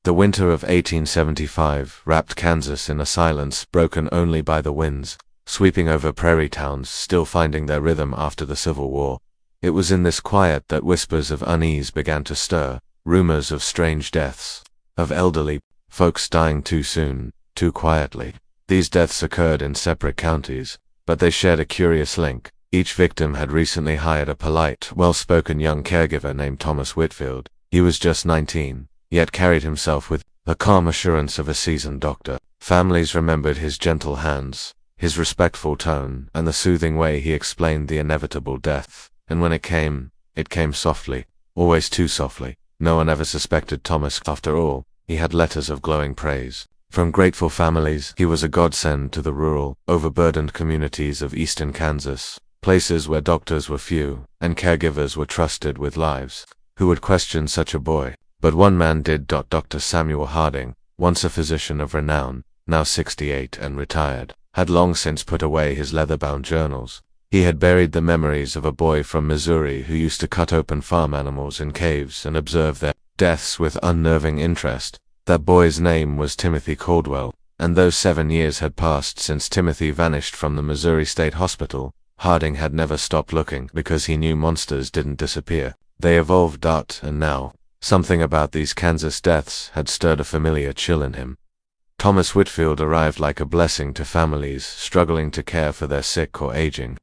The winter of 1875 wrapped Kansas in a silence broken only by the winds, sweeping over prairie towns still finding their rhythm after the Civil War. It was in this quiet that whispers of unease began to stir, rumors of strange deaths, of elderly folks dying too soon, too quietly. These deaths occurred in separate counties, but they shared a curious link. Each victim had recently hired a polite, well-spoken young caregiver named Thomas Whitfield. He was just 19. Yet carried himself with the calm assurance of a seasoned doctor. Families remembered his gentle hands, his respectful tone, and the soothing way he explained the inevitable death. And when it came softly, always too softly. No one ever suspected Thomas. After all, he had letters of glowing praise from grateful families. He was a godsend to the rural, overburdened communities of eastern Kansas, places where doctors were few, and caregivers were trusted with lives. Who would question such a boy? But one man did. Dr. Samuel Harding, once a physician of renown, now 68 and retired, had long since put away his leather-bound journals. He had buried the memories of a boy from Missouri who used to cut open farm animals in caves and observe their deaths with unnerving interest. That boy's name was Timothy Caldwell, and though 7 years had passed since Timothy vanished from the Missouri State Hospital, Harding had never stopped looking because he knew monsters didn't disappear. They evolved. And now, something about these Kansas deaths had stirred a familiar chill in him. Thomas Whitfield arrived like a blessing to families struggling to care for their sick or aging.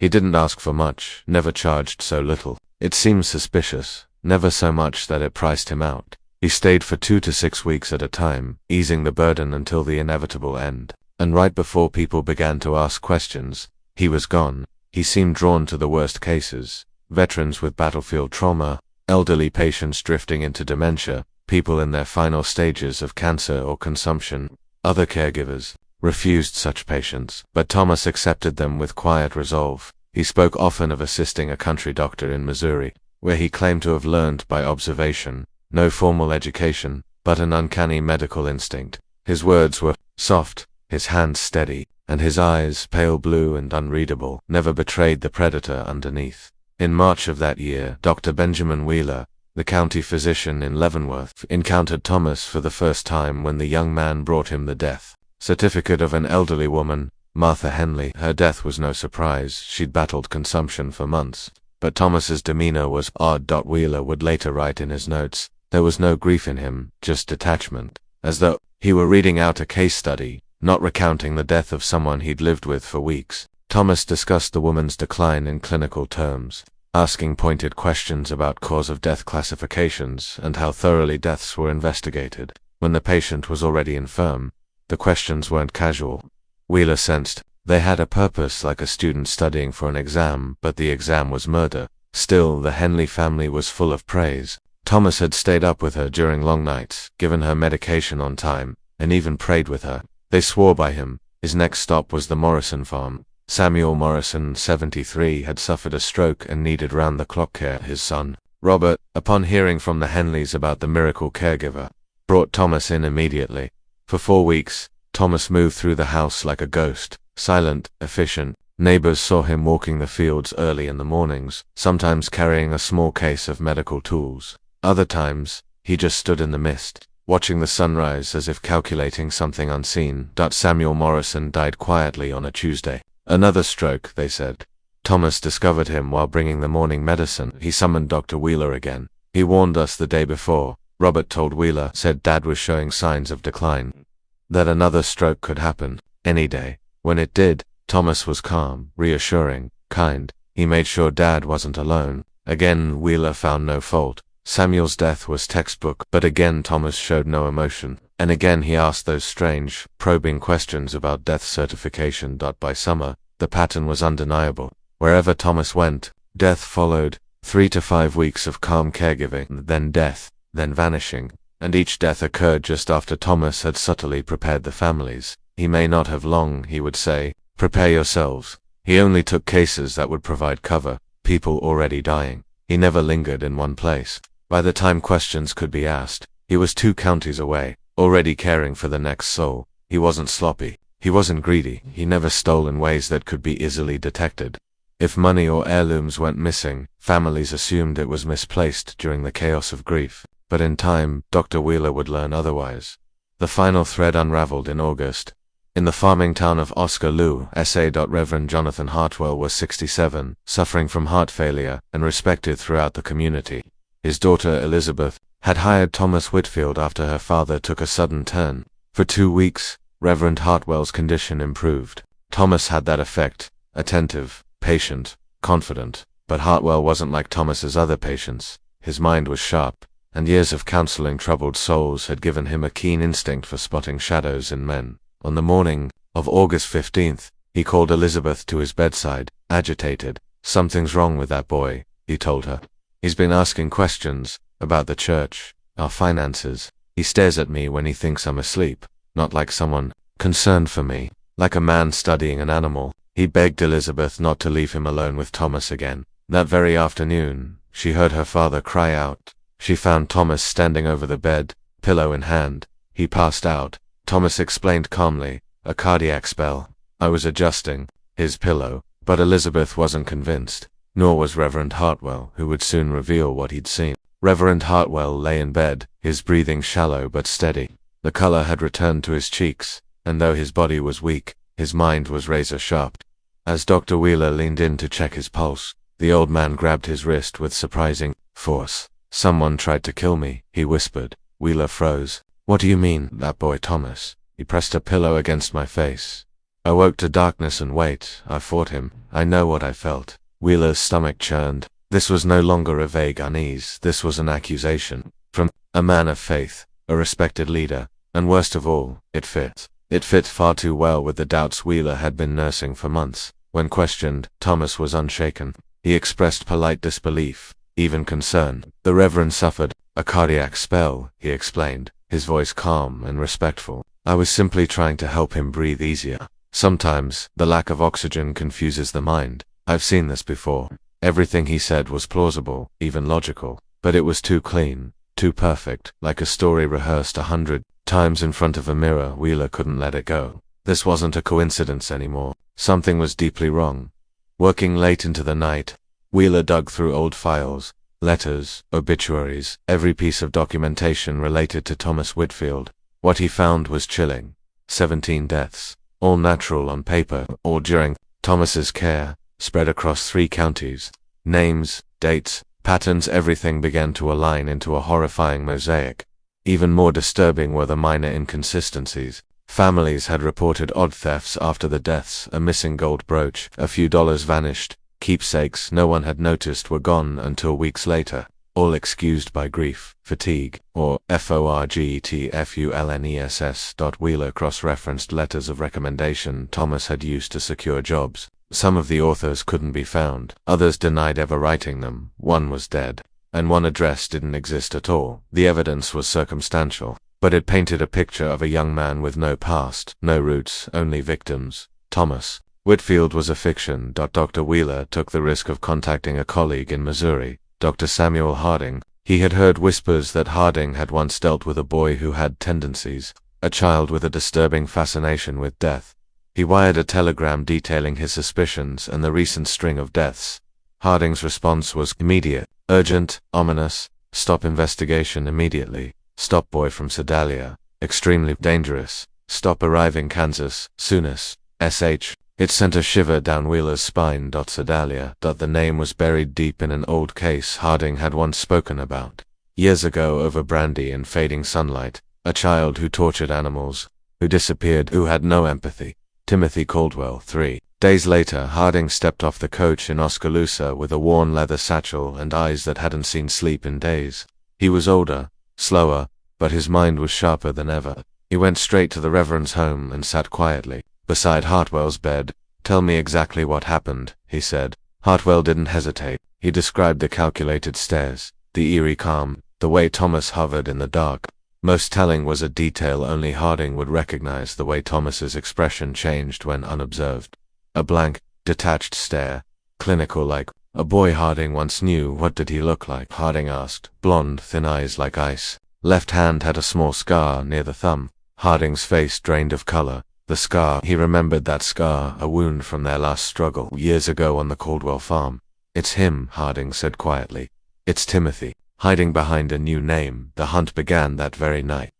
He didn't ask for much, never charged so little. It seemed suspicious, never so much that it priced him out. He stayed for 2 to 6 weeks at a time, easing the burden until the inevitable end. And right before people began to ask questions, he was gone. He seemed drawn to the worst cases. Veterans with battlefield trauma, elderly patients drifting into dementia, people in their final stages of cancer or consumption. Other caregivers refused such patients, but Thomas accepted them with quiet resolve. He spoke often of assisting a country doctor in Missouri, where he claimed to have learned by observation, no formal education, but an uncanny medical instinct. His words were soft, his hands steady, and his eyes, pale blue and unreadable, never betrayed the predator underneath. In March of that year, Dr. Benjamin Wheeler, the county physician in Leavenworth, encountered Thomas for the first time when the young man brought him the death certificate of an elderly woman, Martha Henley. Her death was no surprise. She'd battled consumption for months. But Thomas's demeanor was odd. Wheeler would later write in his notes, there was no grief in him, just detachment, as though he were reading out a case study, not recounting the death of someone he'd lived with for weeks. Thomas discussed the woman's decline in clinical terms, asking pointed questions about cause of death classifications and how thoroughly deaths were investigated. When the patient was already infirm, the questions weren't casual. Wheeler sensed they had a purpose, like a student studying for an exam, but the exam was murder. Still, the Henley family was full of praise. Thomas had stayed up with her during long nights, given her medication on time, and even prayed with her. They swore by him. His next stop was the Morrison farm. Samuel Morrison, 73, had suffered a stroke and needed round-the-clock care. His son, Robert, upon hearing from the Henleys about the miracle caregiver, brought Thomas in immediately. For 4 weeks, Thomas moved through the house like a ghost, silent, efficient. Neighbors saw him walking the fields early in the mornings, sometimes carrying a small case of medical tools. Other times, he just stood in the mist, watching the sunrise as if calculating something unseen. Samuel Morrison died quietly on a Tuesday. Another stroke, they said. Thomas discovered him while bringing the morning medicine. He summoned Dr. Wheeler again. He warned us the day before, Robert told Wheeler, said Dad was showing signs of decline, that another stroke could happen, any day. When it did, Thomas was calm, reassuring, kind. He made sure Dad wasn't alone. Again, Wheeler found no fault. Samuel's death was textbook, but again Thomas showed no emotion. And again he asked those strange, probing questions about death certification. By summer, the pattern was undeniable. Wherever Thomas went, death followed. 3 to 5 weeks of calm caregiving, then death, then vanishing. And each death occurred just after Thomas had subtly prepared the families. He may not have long, he would say. Prepare yourselves. He only took cases that would provide cover, people already dying. He never lingered in one place. By the time questions could be asked, he was 2 counties away, already caring for the next soul. He wasn't sloppy. He wasn't greedy. He never stole in ways that could be easily detected. If money or heirlooms went missing, families assumed it was misplaced during the chaos of grief. but in time, Dr. Wheeler would learn otherwise. The final thread unraveled in August. In the farming town of Oskaloo, SA. Reverend Jonathan Hartwell was 67, suffering from heart failure, and respected throughout the community. His daughter Elizabeth had hired Thomas Whitfield after her father took a sudden turn. For 2 weeks, Reverend Hartwell's condition improved. Thomas had that effect, attentive, patient, confident, but Hartwell wasn't like Thomas's other patients. His mind was sharp, and years of counseling troubled souls had given him a keen instinct for spotting shadows in men. On the morning of August 15th, he called Elizabeth to his bedside, agitated. "Something's wrong with that boy," he told her. "He's been asking questions about the church, our finances. He stares at me when he thinks I'm asleep, not like someone concerned for me, like a man studying an animal." He begged Elizabeth not to leave him alone with Thomas again. That very afternoon, she heard her father cry out. She found Thomas standing over the bed, pillow in hand. He passed out. Thomas explained calmly, "A cardiac spell. I was adjusting his pillow." But Elizabeth wasn't convinced, nor was Reverend Hartwell, who would soon reveal what he'd seen. Reverend Hartwell lay in bed, his breathing shallow but steady. The color had returned to his cheeks, and though his body was weak, his mind was razor sharp. As Dr. Wheeler leaned in to check his pulse, the old man grabbed his wrist with surprising force. "Someone tried to kill me," he whispered. Wheeler froze. "What do you mean, that boy Thomas?" He pressed a pillow against my face. "I woke to darkness and weight. I fought him. I know what I felt." Wheeler's stomach churned. This was no longer a vague unease. This was an accusation. From a man of faith, a respected leader, and worst of all, it fit. It fit far too well with the doubts Wheeler had been nursing for months. When questioned, Thomas was unshaken. He expressed polite disbelief, even concern. "The Reverend suffered a cardiac spell," he explained, his voice calm and respectful. "I was simply trying to help him breathe easier. Sometimes, the lack of oxygen confuses the mind. I've seen this before." Everything he said was plausible, even logical, but it was too clean, too perfect, like a story rehearsed 100 times in front of a mirror. Wheeler couldn't let it go. This wasn't a coincidence anymore. Something was deeply wrong. Working late into the night, Wheeler dug through old files, letters, obituaries, every piece of documentation related to Thomas Whitfield. What he found was chilling. 17 deaths, all natural on paper, all during Thomas's care, spread across 3 counties. Names, dates, patterns, everything began to align into a horrifying mosaic. Even more disturbing were the minor inconsistencies. Families had reported odd thefts after the deaths. A missing gold brooch, a few dollars vanished. Keepsakes no one had noticed were gone until weeks later, all excused by grief, fatigue, or forgetfulness. Wheeler cross-referenced letters of recommendation Thomas had used to secure jobs. Some of the authors couldn't be found, others denied ever writing them, one was dead, and one address didn't exist at all. The evidence was circumstantial, but it painted a picture of a young man with no past, no roots, only victims. Thomas Whitfield was a fiction. Dr. Wheeler took the risk of contacting a colleague in Missouri, Dr. Samuel Harding. He had heard whispers that Harding had once dealt with a boy who had tendencies, a child with a disturbing fascination with death. He wired a telegram detailing his suspicions and the recent string of deaths. Harding's response was immediate, urgent, ominous. "Stop investigation immediately. Stop boy from Sedalia. Extremely dangerous. Stop arriving Kansas, soonest. SH." It sent a shiver down Wheeler's spine. Sedalia. The name was buried deep in an old case Harding had once spoken about. Years ago, over brandy and fading sunlight, a child who tortured animals, who disappeared, who had no empathy. Timothy Caldwell. 3 days later, Harding stepped off the coach in Oskaloosa with a worn leather satchel and eyes that hadn't seen sleep in days. He was older, slower, but his mind was sharper than ever. He went straight to the Reverend's home and sat quietly beside Hartwell's bed. "Tell me exactly what happened," he said. Hartwell didn't hesitate. He described the calculated stares, the eerie calm, the way Thomas hovered in the dark. Most telling was a detail only Harding would recognize: the way Thomas's expression changed when unobserved. A blank, detached stare, clinical like. A boy Harding once knew. "What did he look like?" Harding asked. "Blonde, thin eyes like ice. Left hand had a small scar near the thumb." Harding's face drained of color. The scar, he remembered that scar, a wound from their last struggle, years ago on the Caldwell farm. "It's him," Harding said quietly. "It's Timothy." Hiding behind a new name, the hunt began that very night.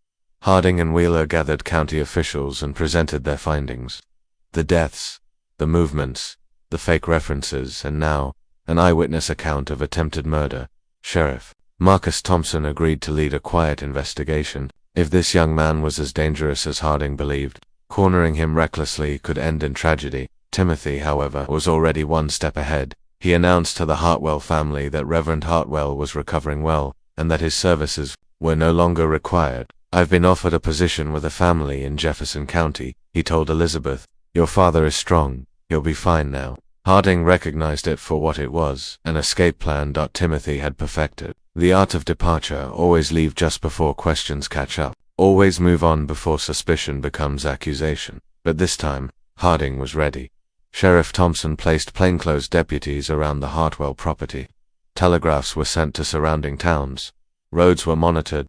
Harding and Wheeler gathered county officials and presented their findings. The deaths, the movements, the fake references, and now, an eyewitness account of attempted murder. Sheriff Marcus Thompson agreed to lead a quiet investigation. If this young man was as dangerous as Harding believed, cornering him recklessly could end in tragedy. Timothy, however, was already one step ahead. He announced to the Hartwell family that Reverend Hartwell was recovering well, and that his services were no longer required. "I've been offered a position with a family in Jefferson County," he told Elizabeth. "Your father is strong. He'll be fine now." Harding recognized it for what it was, an escape plan. Timothy had perfected the art of departure. Always leave just before questions catch up. Always move on before suspicion becomes accusation. But this time, Harding was ready. Sheriff Thompson placed plainclothes deputies around the Hartwell property. Telegraphs were sent to surrounding towns. Roads were monitored.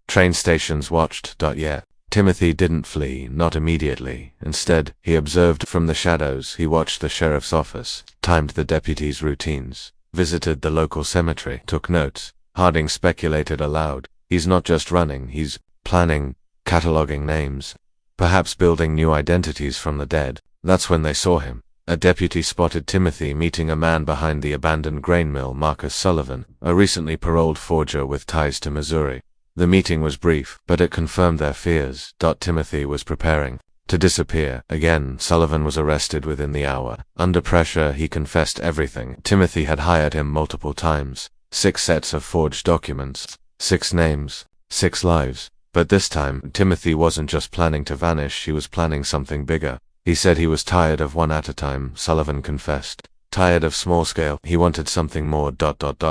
Train stations watched. Yet Timothy didn't flee, not immediately. Instead, he observed from the shadows. He watched the sheriff's office, timed the deputies' routines, visited the local cemetery, took notes. Harding speculated aloud. He's not just running, he's planning, cataloging names, perhaps building new identities from the dead. That's when they saw him. A deputy spotted Timothy meeting a man behind the abandoned grain mill, Marcus Sullivan, a recently paroled forger with ties to Missouri. The meeting was brief, but it confirmed their fears. Timothy was preparing to disappear. Again, Sullivan was arrested within the hour. Under pressure, he confessed everything. Timothy had hired him multiple times. 6 sets of forged documents, 6 names, 6 lives. But this time, Timothy wasn't just planning to vanish, he was planning something bigger. He said he was tired of one at a time, Sullivan confessed. Tired of small scale, he wanted something more.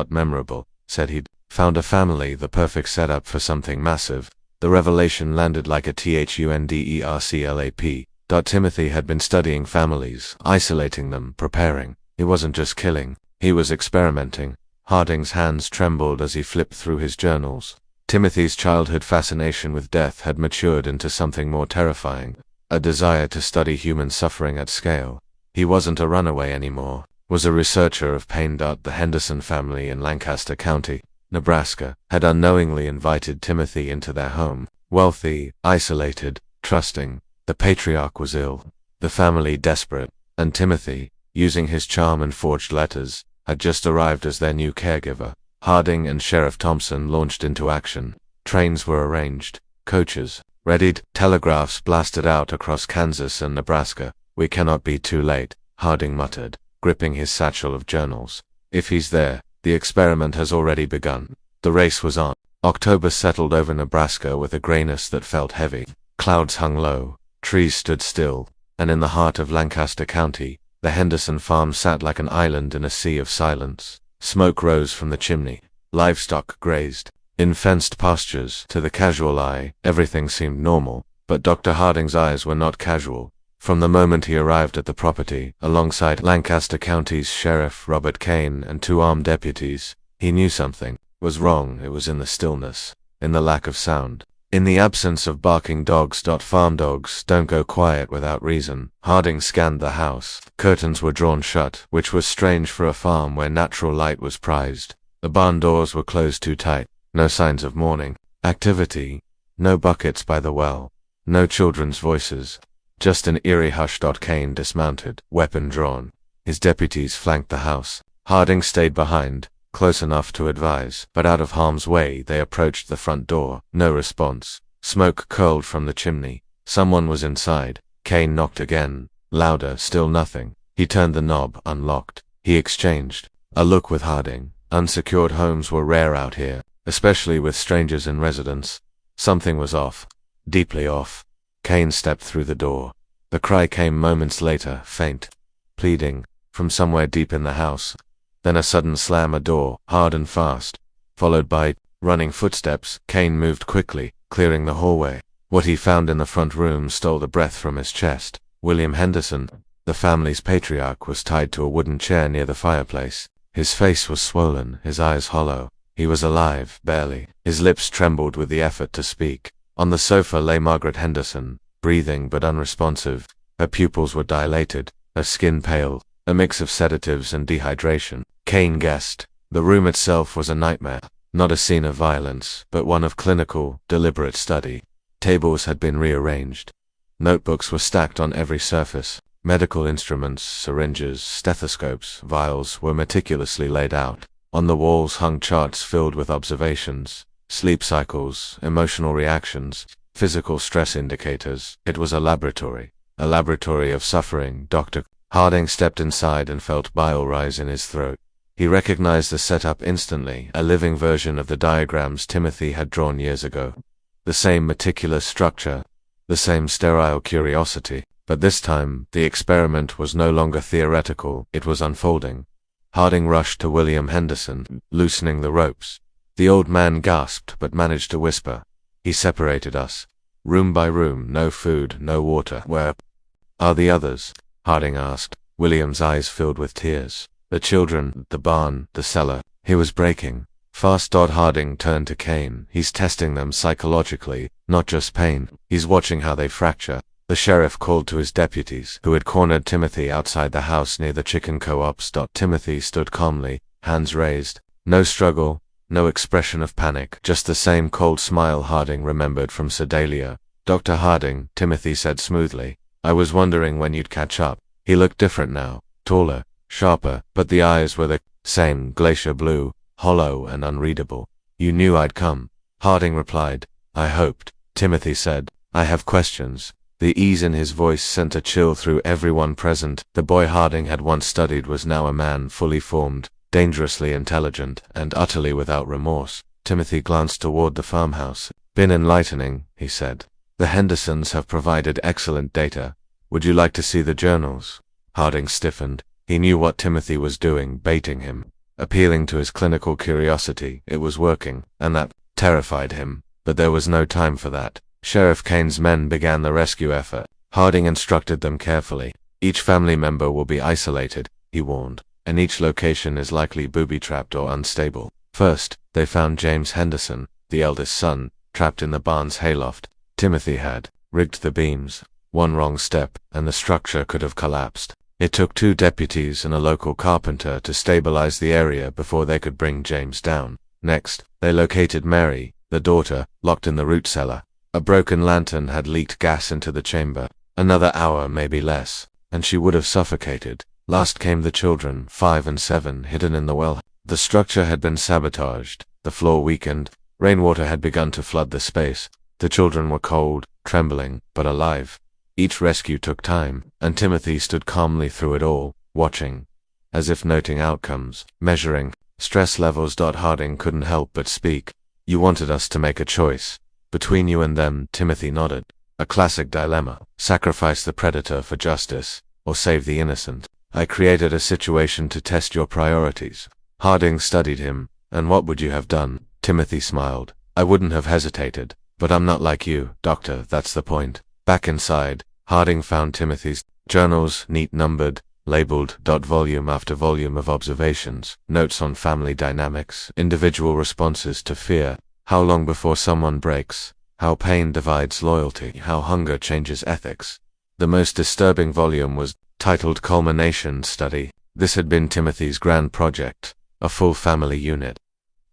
Memorable. Said he'd found a family, the perfect setup for something massive. The revelation landed like a thunderclap. Timothy had been studying families, isolating them, preparing. He wasn't just killing, he was experimenting. Harding's hands trembled as he flipped through his journals. Timothy's childhood fascination with death had matured into something more terrifying, a desire to study human suffering at scale. He wasn't a runaway anymore, was a researcher of pain. The Henderson family in Lancaster County, Nebraska, had unknowingly invited Timothy into their home. Wealthy, isolated, trusting. The patriarch was ill, the family desperate, and Timothy, using his charm and forged letters, had just arrived as their new caregiver. Harding and Sheriff Thompson launched into action. Trains were arranged, coaches readied, telegraphs blasted out across Kansas and Nebraska. "We cannot be too late," Harding muttered, gripping his satchel of journals. "If he's there, the experiment has already begun." The race was on. October settled over Nebraska with a grayness that felt heavy. Clouds hung low, trees stood still, and in the heart of Lancaster County, the Henderson farm sat like an island in a sea of silence. Smoke rose from the chimney. Livestock grazed in fenced pastures. To the casual eye, everything seemed normal, but Dr. Harding's eyes were not casual. From the moment he arrived at the property, alongside Lancaster County's Sheriff Robert Kane and 2 armed deputies, he knew something was wrong. It was in the stillness, in the lack of sound, in the absence of barking dogs. Farm dogs don't go quiet without reason. Harding scanned the house. Curtains were drawn shut, which was strange for a farm where natural light was prized. The barn doors were closed too tight. No signs of morning activity. No buckets by the well. No children's voices. Just an eerie hush. Kane dismounted, weapon drawn. His deputies flanked the house. Harding stayed behind, close enough to advise, but out of harm's way. They approached the front door. No response. Smoke curled from the chimney. Someone was inside. Kane knocked again. Louder, still nothing. He turned the knob, unlocked. He exchanged a look with Harding. Unsecured homes were rare out here, especially with strangers in residence. Something was off. Deeply off. Kane stepped through the door. The cry came moments later, faint, pleading, from somewhere deep in the house. Then a sudden slam, a door, hard and fast, followed by running footsteps. Kane moved quickly, clearing the hallway. What he found in the front room stole the breath from his chest. William Henderson, the family's patriarch, was tied to a wooden chair near the fireplace. His face was swollen, his eyes hollow. He was alive, barely. His lips trembled with the effort to speak. On the sofa lay Margaret Henderson, breathing but unresponsive. Her pupils were dilated, her skin pale, a mix of sedatives and dehydration. Kane guessed. The room itself was a nightmare. Not a scene of violence, but one of clinical, deliberate study. Tables had been rearranged. Notebooks were stacked on every surface. Medical instruments, syringes, stethoscopes, vials were meticulously laid out. On the walls hung charts filled with observations, sleep cycles, emotional reactions, physical stress indicators. It was a laboratory of suffering. Dr. Harding stepped inside and felt bile rise in his throat. He recognized the setup instantly, a living version of the diagrams Timothy had drawn years ago. The same meticulous structure, the same sterile curiosity. But this time, the experiment was no longer theoretical, it was unfolding. Harding rushed to William Henderson, loosening the ropes. The old man gasped but managed to whisper. He separated us. Room by room, no food, no water. Where are the others? Harding asked. William's eyes filled with tears. The children, the barn, the cellar. He was breaking. Fast. Harding turned to Kane. He's testing them psychologically, not just pain. He's watching how they fracture. The sheriff called to his deputies, who had cornered Timothy outside the house near the chicken co-ops. Timothy stood calmly, hands raised. No struggle, no expression of panic, just the same cold smile Harding remembered from Sedalia. Dr. Harding, Timothy said smoothly, I was wondering when you'd catch up. He looked different now, taller, sharper, but the eyes were the same, glacier blue, hollow and unreadable. You knew I'd come. Harding replied. I hoped. Timothy said, I have questions. The ease in his voice sent a chill through everyone present. The boy Harding had once studied was now a man fully formed, dangerously intelligent, and utterly without remorse. Timothy glanced toward the farmhouse. Been enlightening, he said. The Hendersons have provided excellent data. Would you like to see the journals? Harding stiffened. He knew what Timothy was doing, baiting him, appealing to his clinical curiosity. It was working, and that terrified him. But there was no time for that. Sheriff Kane's men began the rescue effort. Harding instructed them carefully. Each family member will be isolated, he warned, and each location is likely booby-trapped or unstable. First, they found James Henderson, the eldest son, trapped in the barn's hayloft. Timothy had rigged the beams. One wrong step, and the structure could have collapsed. It took 2 deputies and a local carpenter to stabilize the area before they could bring James down. Next, they located Mary, the daughter, locked in the root cellar. A broken lantern had leaked gas into the chamber. Another hour, maybe less, and she would have suffocated. Last came the children, 5 and 7, hidden in the well. The structure had been sabotaged. The floor weakened. Rainwater had begun to flood the space. The children were cold, trembling, but alive. Each rescue took time, and Timothy stood calmly through it all, watching, as if noting outcomes, measuring stress levels. Harding couldn't help but speak. You wanted us to make a choice. Between you and them, Timothy nodded. A classic dilemma. Sacrifice the predator for justice, or save the innocent. I created a situation to test your priorities. Harding studied him. And what would you have done? Timothy smiled. I wouldn't have hesitated. But I'm not like you, doctor, that's the point. Back inside, Harding found Timothy's journals, neat numbered, labeled. Volume after volume of observations, notes on family dynamics, individual responses to fear. How long before someone breaks, how pain divides loyalty, how hunger changes ethics. The most disturbing volume was titled Culmination Study. This had been Timothy's grand project, a full family unit.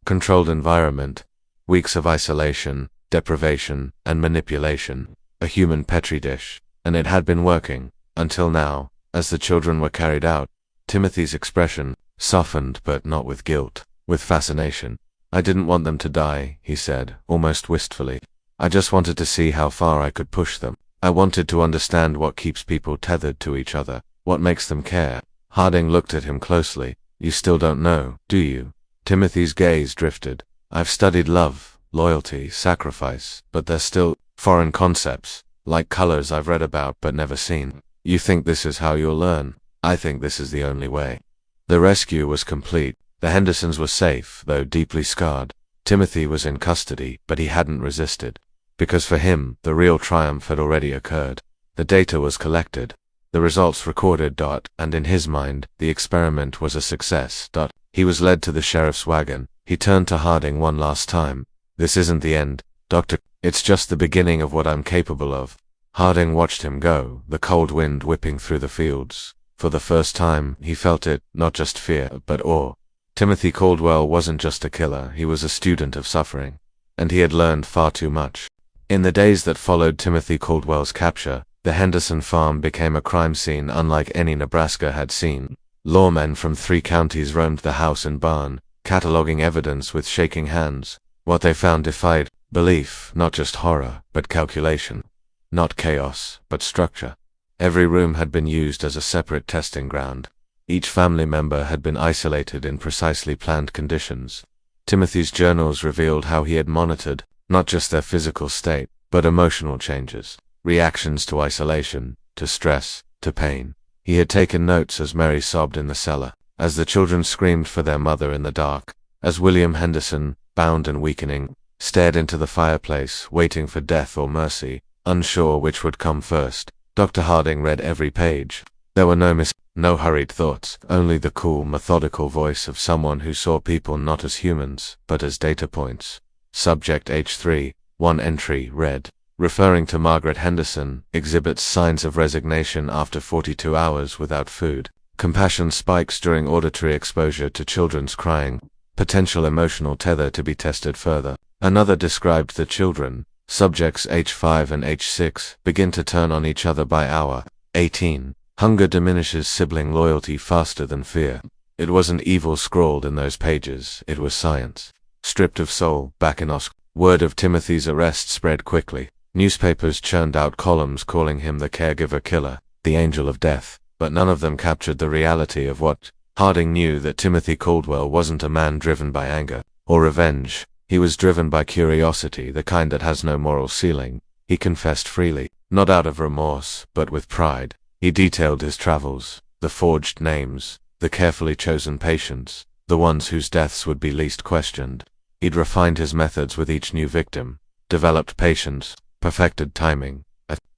Controlled environment, weeks of isolation, deprivation, and manipulation, a human petri dish, and it had been working, until now, as the children were carried out. Timothy's expression softened, but not with guilt, with fascination. I didn't want them to die, he said, almost wistfully. I just wanted to see how far I could push them. I wanted to understand what keeps people tethered to each other, what makes them care. Harding looked at him closely. You still don't know, do you? Timothy's gaze drifted. I've studied love, loyalty, sacrifice, but they're still foreign concepts, like colors I've read about but never seen. You think this is how you'll learn? I think this is the only way. The rescue was complete. The Hendersons were safe, though deeply scarred. Timothy was in custody, but he hadn't resisted. Because for him, the real triumph had already occurred. The data was collected, the results recorded. And in his mind, the experiment was a success. He was led to the sheriff's wagon. He turned to Harding one last time. This isn't the end, Doctor. It's just the beginning of what I'm capable of. Harding watched him go, the cold wind whipping through the fields. For the first time, he felt it, not just fear, but awe. Timothy Caldwell wasn't just a killer, he was a student of suffering. And he had learned far too much. In the days that followed Timothy Caldwell's capture, the Henderson farm became a crime scene unlike any Nebraska had seen. Lawmen from 3 counties roamed the house and barn, cataloging evidence with shaking hands. What they found defied belief, not just horror, but calculation. Not chaos, but structure. Every room had been used as a separate testing ground. Each family member had been isolated in precisely planned conditions. Timothy's journals revealed how he had monitored, not just their physical state, but emotional changes, reactions to isolation, to stress, to pain. He had taken notes as Mary sobbed in the cellar, as the children screamed for their mother in the dark, as William Henderson, bound and weakening, stared into the fireplace, waiting for death or mercy, unsure which would come first. Dr. Harding read every page. There were no hurried thoughts, only the cool, methodical voice of someone who saw people not as humans, but as data points. Subject H3, one entry, read, referring to Margaret Henderson, exhibits signs of resignation after 42 hours without food. Compassion spikes during auditory exposure to children's crying. Potential emotional tether to be tested further. Another described the children. Subjects H5 and H6 begin to turn on each other by hour. 18. Hunger diminishes sibling loyalty faster than fear. It wasn't evil scrawled in those pages, it was science. Stripped of soul, back in Oscar. Word of Timothy's arrest spread quickly. Newspapers churned out columns calling him the caregiver killer, the angel of death, but none of them captured the reality of what Harding knew, that Timothy Caldwell wasn't a man driven by anger or revenge. He was driven by curiosity, the kind that has no moral ceiling. He confessed freely, not out of remorse, but with pride. He detailed his travels, the forged names, the carefully chosen patients, the ones whose deaths would be least questioned. He'd refined his methods with each new victim, developed patience, perfected timing,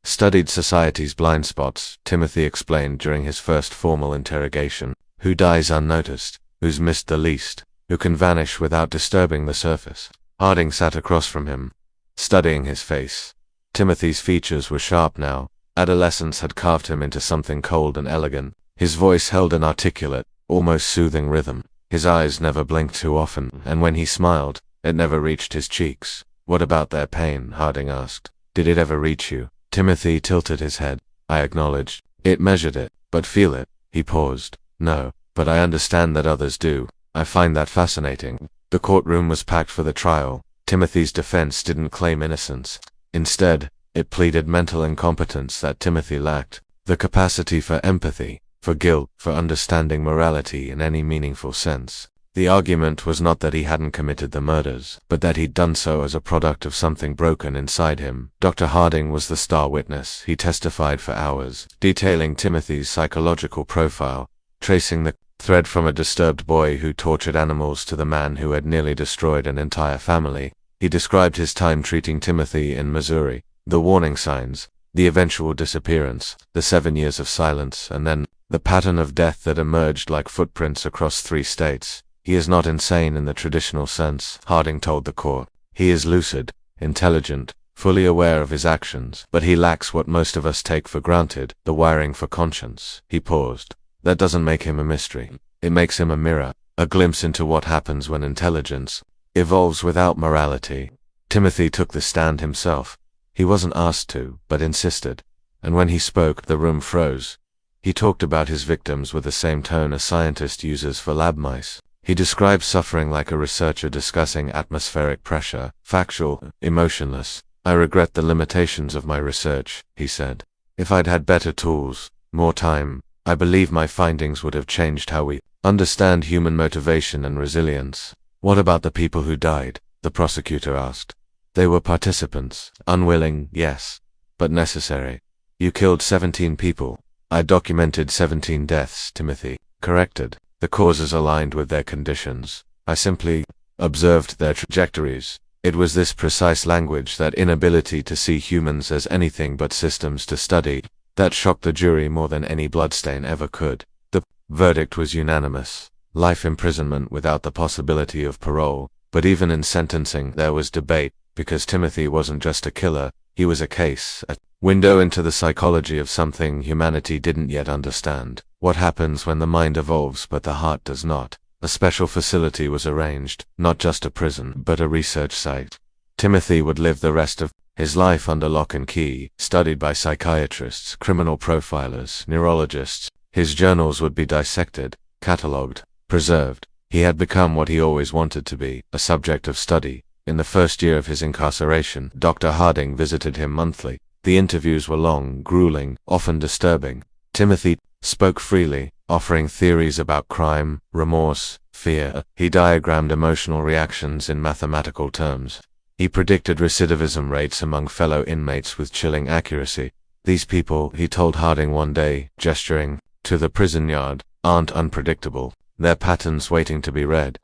studied society's blind spots. Timothy explained during his first formal interrogation, who dies unnoticed, who's missed the least, who can vanish without disturbing the surface. Harding sat across from him, studying his face. Timothy's features were sharp now. Adolescence had carved him into something cold and elegant. His voice held an articulate, almost soothing rhythm. His eyes never blinked too often, and when he smiled, it never reached his cheeks. What about their pain? Harding asked. Did it ever reach you? Timothy tilted his head. I acknowledged. It measured it, but feel it. He paused. No, but I understand that others do. I find that fascinating. The courtroom was packed for the trial. Timothy's defense didn't claim innocence. Instead, it pleaded mental incompetence that Timothy lacked, the capacity for empathy, for guilt, for understanding morality in any meaningful sense. The argument was not that he hadn't committed the murders, but that he'd done so as a product of something broken inside him. Dr. Harding was the star witness. He testified for hours, detailing Timothy's psychological profile, tracing the thread from a disturbed boy who tortured animals to the man who had nearly destroyed an entire family. He described his time treating Timothy in Missouri, the warning signs, the eventual disappearance, the 7 years of silence, and then the pattern of death that emerged like footprints across 3 states. He is not insane in the traditional sense, Harding told the court. He is lucid, intelligent, fully aware of his actions, but he lacks what most of us take for granted, the wiring for conscience. He paused. That doesn't make him a mystery. It makes him a mirror, a glimpse into what happens when intelligence evolves without morality. Timothy took the stand himself. He wasn't asked to, but insisted. And when he spoke, the room froze. He talked about his victims with the same tone a scientist uses for lab mice. He described suffering like a researcher discussing atmospheric pressure, factual, emotionless. I regret the limitations of my research, he said. If I'd had better tools, more time, I believe my findings would have changed how we understand human motivation and resilience. What about the people who died? The prosecutor asked. They were participants, unwilling, yes, but necessary. You killed 17 people. I documented 17 deaths, Timothy corrected. The causes aligned with their conditions. I simply observed their trajectories. It was this precise language, that inability to see humans as anything but systems to study, that shocked the jury more than any bloodstain ever could. The verdict was unanimous. Life imprisonment without the possibility of parole. But even in sentencing there was debate, because Timothy wasn't just a killer, he was a case, a window into the psychology of something humanity didn't yet understand. What happens when the mind evolves but the heart does not? A special facility was arranged, not just a prison, but a research site. Timothy would live the rest of his life under lock and key, studied by psychiatrists, criminal profilers, neurologists. His journals would be dissected, catalogued, preserved. He had become what he always wanted to be, a subject of study. In the first year of his incarceration, Dr. Harding visited him monthly. The interviews were long, grueling, often disturbing. Timothy spoke freely, offering theories about crime, remorse, fear. He diagrammed emotional reactions in mathematical terms. He predicted recidivism rates among fellow inmates with chilling accuracy. These people, he told Harding one day, gesturing to the prison yard, aren't unpredictable. They're patterns waiting to be read.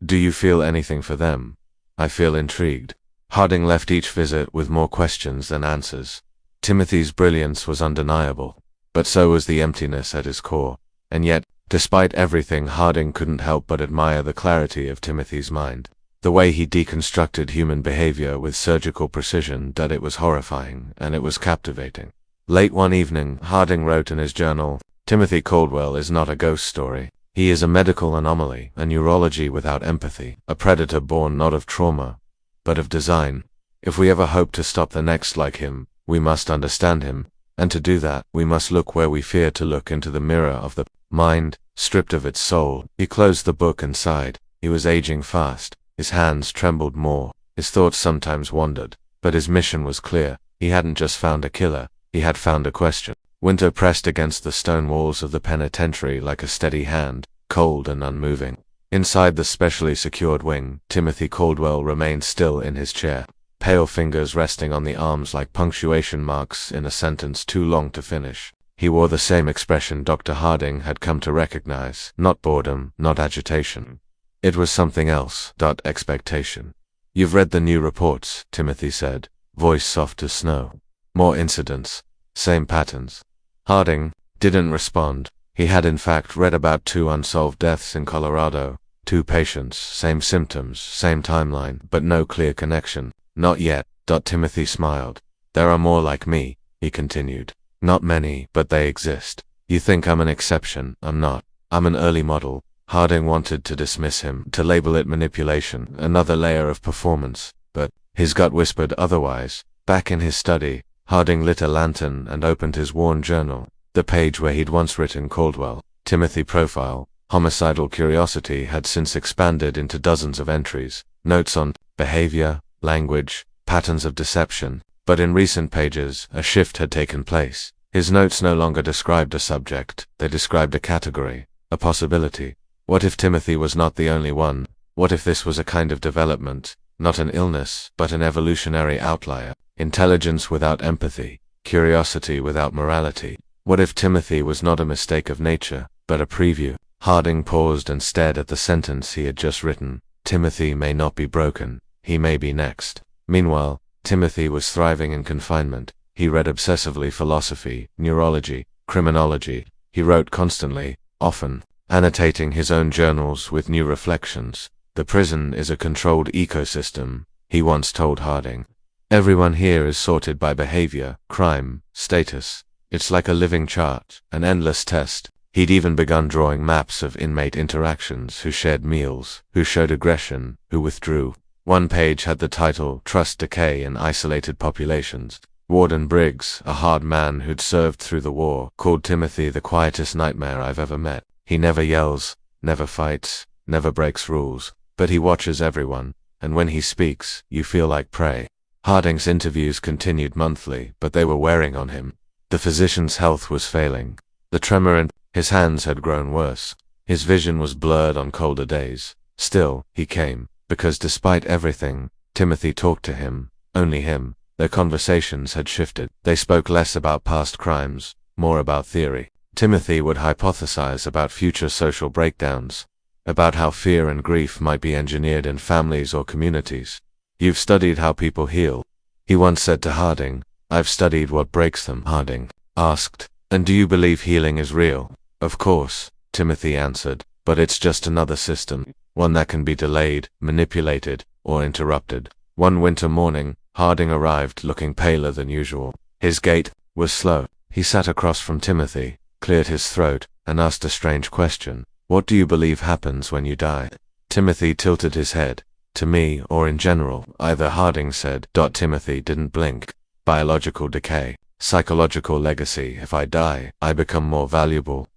Do you feel anything for them? I feel intrigued. Harding left each visit with more questions than answers. Timothy's brilliance was undeniable, but so was the emptiness at his core. And yet, despite everything, Harding couldn't help but admire the clarity of Timothy's mind. The way he deconstructed human behavior with surgical precision, that it was horrifying, and it was captivating. Late one evening, Harding wrote in his journal, Timothy Caldwell is not a ghost story. He is a medical anomaly, a neurology without empathy, a predator born not of trauma, but of design. If we ever hope to stop the next like him, we must understand him, and to do that, we must look where we fear to look, into the mirror of the mind, stripped of its soul. He closed the book and sighed. He was aging fast. His hands trembled more. His thoughts sometimes wandered. But his mission was clear. He hadn't just found a killer. He had found a question. Winter pressed against the stone walls of the penitentiary like a steady hand, cold and unmoving. Inside the specially secured wing, Timothy Caldwell remained still in his chair, pale fingers resting on the arms like punctuation marks in a sentence too long to finish. He wore the same expression Dr. Harding had come to recognize, not boredom, not agitation. It was something else, expectation. You've read the new reports, Timothy said, voice soft as snow. More incidents, same patterns. Harding didn't respond. He had in fact read about 2 unsolved deaths in Colorado, 2 patients, same symptoms, same timeline, but no clear connection. Not yet. Timothy smiled. There are more like me, he continued. Not many, but they exist. You think I'm an exception. I'm not. I'm an early model. Harding wanted to dismiss him, to label it manipulation, another layer of performance, but his gut whispered otherwise. Back in his study, Harding lit a lantern and opened his worn journal, the page where he'd once written Caldwell, Timothy profile. Homicidal curiosity had since expanded into dozens of entries, notes on behavior, language, patterns of deception. But in recent pages, a shift had taken place. His notes no longer described a subject, they described a category, a possibility. What if Timothy was not the only one? What if this was a kind of development, not an illness, but an evolutionary outlier? Intelligence without empathy, curiosity without morality. What if Timothy was not a mistake of nature, but a preview? Harding paused and stared at the sentence he had just written. Timothy may not be broken, he may be next. Meanwhile, Timothy was thriving in confinement. He read obsessively philosophy, neurology, criminology. He wrote constantly, often, annotating his own journals with new reflections. The prison is a controlled ecosystem, he once told Harding. Everyone here is sorted by behavior, crime, status. It's like a living chart, an endless test. He'd even begun drawing maps of inmate interactions, who shared meals, who showed aggression, who withdrew. One page had the title, Trust Decay in Isolated Populations. Warden Briggs, a hard man who'd served through the war, called Timothy the quietest nightmare I've ever met. He never yells, never fights, never breaks rules, but he watches everyone, and when he speaks, you feel like prey. Harding's interviews continued monthly, but they were wearing on him. The physician's health was failing. The tremor in his hands had grown worse. His vision was blurred on colder days. Still, he came, because despite everything, Timothy talked to him, only him. Their conversations had shifted. They spoke less about past crimes, more about theory. Timothy would hypothesize about future social breakdowns, about how fear and grief might be engineered in families or communities. You've studied how people heal, he once said to Harding. I've studied what breaks them, Harding asked. And do you believe healing is real? Of course, Timothy answered, but it's just another system, one that can be delayed, manipulated, or interrupted. One winter morning, Harding arrived looking paler than usual. His gait was slow. He sat across from Timothy, cleared his throat, and asked a strange question. What do you believe happens when you die? Timothy tilted his head. To me, or in general, either, Harding said. Timothy didn't blink. Biological decay. Psychological legacy. If I die, I become more valuable.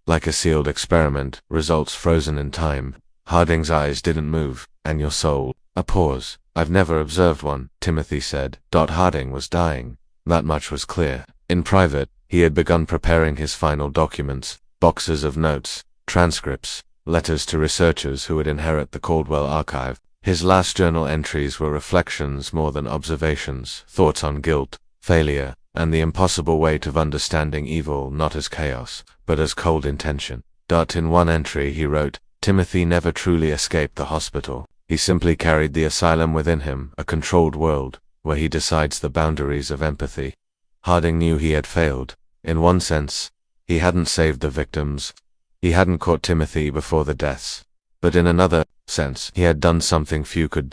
Like a sealed experiment, results frozen in time. Harding's eyes didn't move. And your soul? A pause. I've never observed one, Timothy said. Harding was dying. That much was clear. In private, he had begun preparing his final documents, boxes of notes, transcripts, letters to researchers who would inherit the Caldwell archive. His last journal entries were reflections more than observations, thoughts on guilt, failure, and the impossible weight of understanding evil not as chaos, but as cold intention. In one entry he wrote, Timothy never truly escaped the hospital. He simply carried the asylum within him, a controlled world, where he decides the boundaries of empathy. Harding knew he had failed. In one sense, he hadn't saved the victims. He hadn't caught Timothy before the deaths. But in another sense, he had done something few could.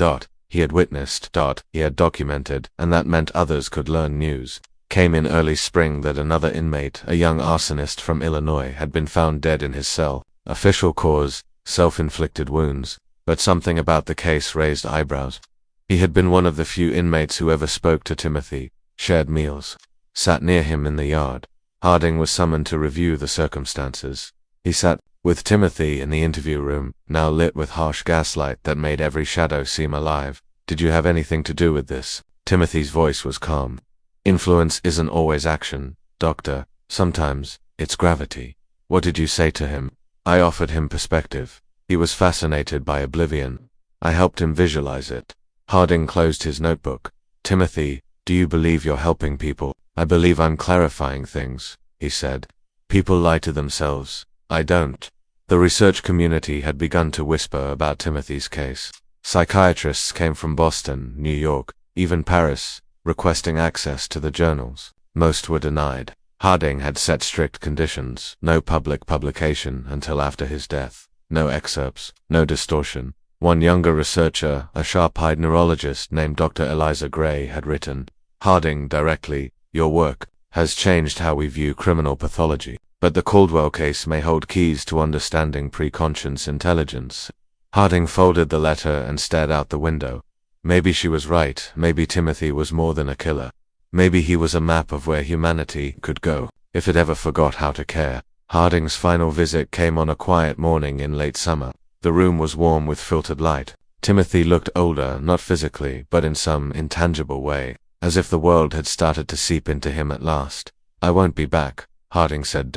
He had witnessed. He had documented, and that meant others could learn. News came in early spring that another inmate, a young arsonist from Illinois, had been found dead in his cell. Official cause, self-inflicted wounds. But something about the case raised eyebrows. He had been one of the few inmates who ever spoke to Timothy, shared meals, sat near him in the yard. Harding was summoned to review the circumstances. He sat with Timothy in the interview room, now lit with harsh gaslight that made every shadow seem alive. Did you have anything to do with this? Timothy's voice was calm. Influence isn't always action, Doctor. Sometimes, it's gravity. What did you say to him? I offered him perspective. He was fascinated by oblivion. I helped him visualize it. Harding closed his notebook. Timothy, do you believe you're helping people? I believe I'm clarifying things, he said. People lie to themselves. I don't. The research community had begun to whisper about Timothy's case. Psychiatrists came from Boston, New York, even Paris, requesting access to the journals. Most were denied. Harding had set strict conditions: no public publication until after his death, no excerpts, no distortion. One younger researcher, a sharp-eyed neurologist named Dr. Eliza Gray, had written, Harding directly, your work has changed how we view criminal pathology, but the Caldwell case may hold keys to understanding preconscious intelligence. Harding folded the letter and stared out the window. Maybe she was right. Maybe Timothy was more than a killer. Maybe he was a map of where humanity could go, if it ever forgot how to care. Harding's final visit came on a quiet morning in late summer. The room was warm with filtered light. Timothy looked older, not physically, but in some intangible way, as if the world had started to seep into him at last. I won't be back, Harding said.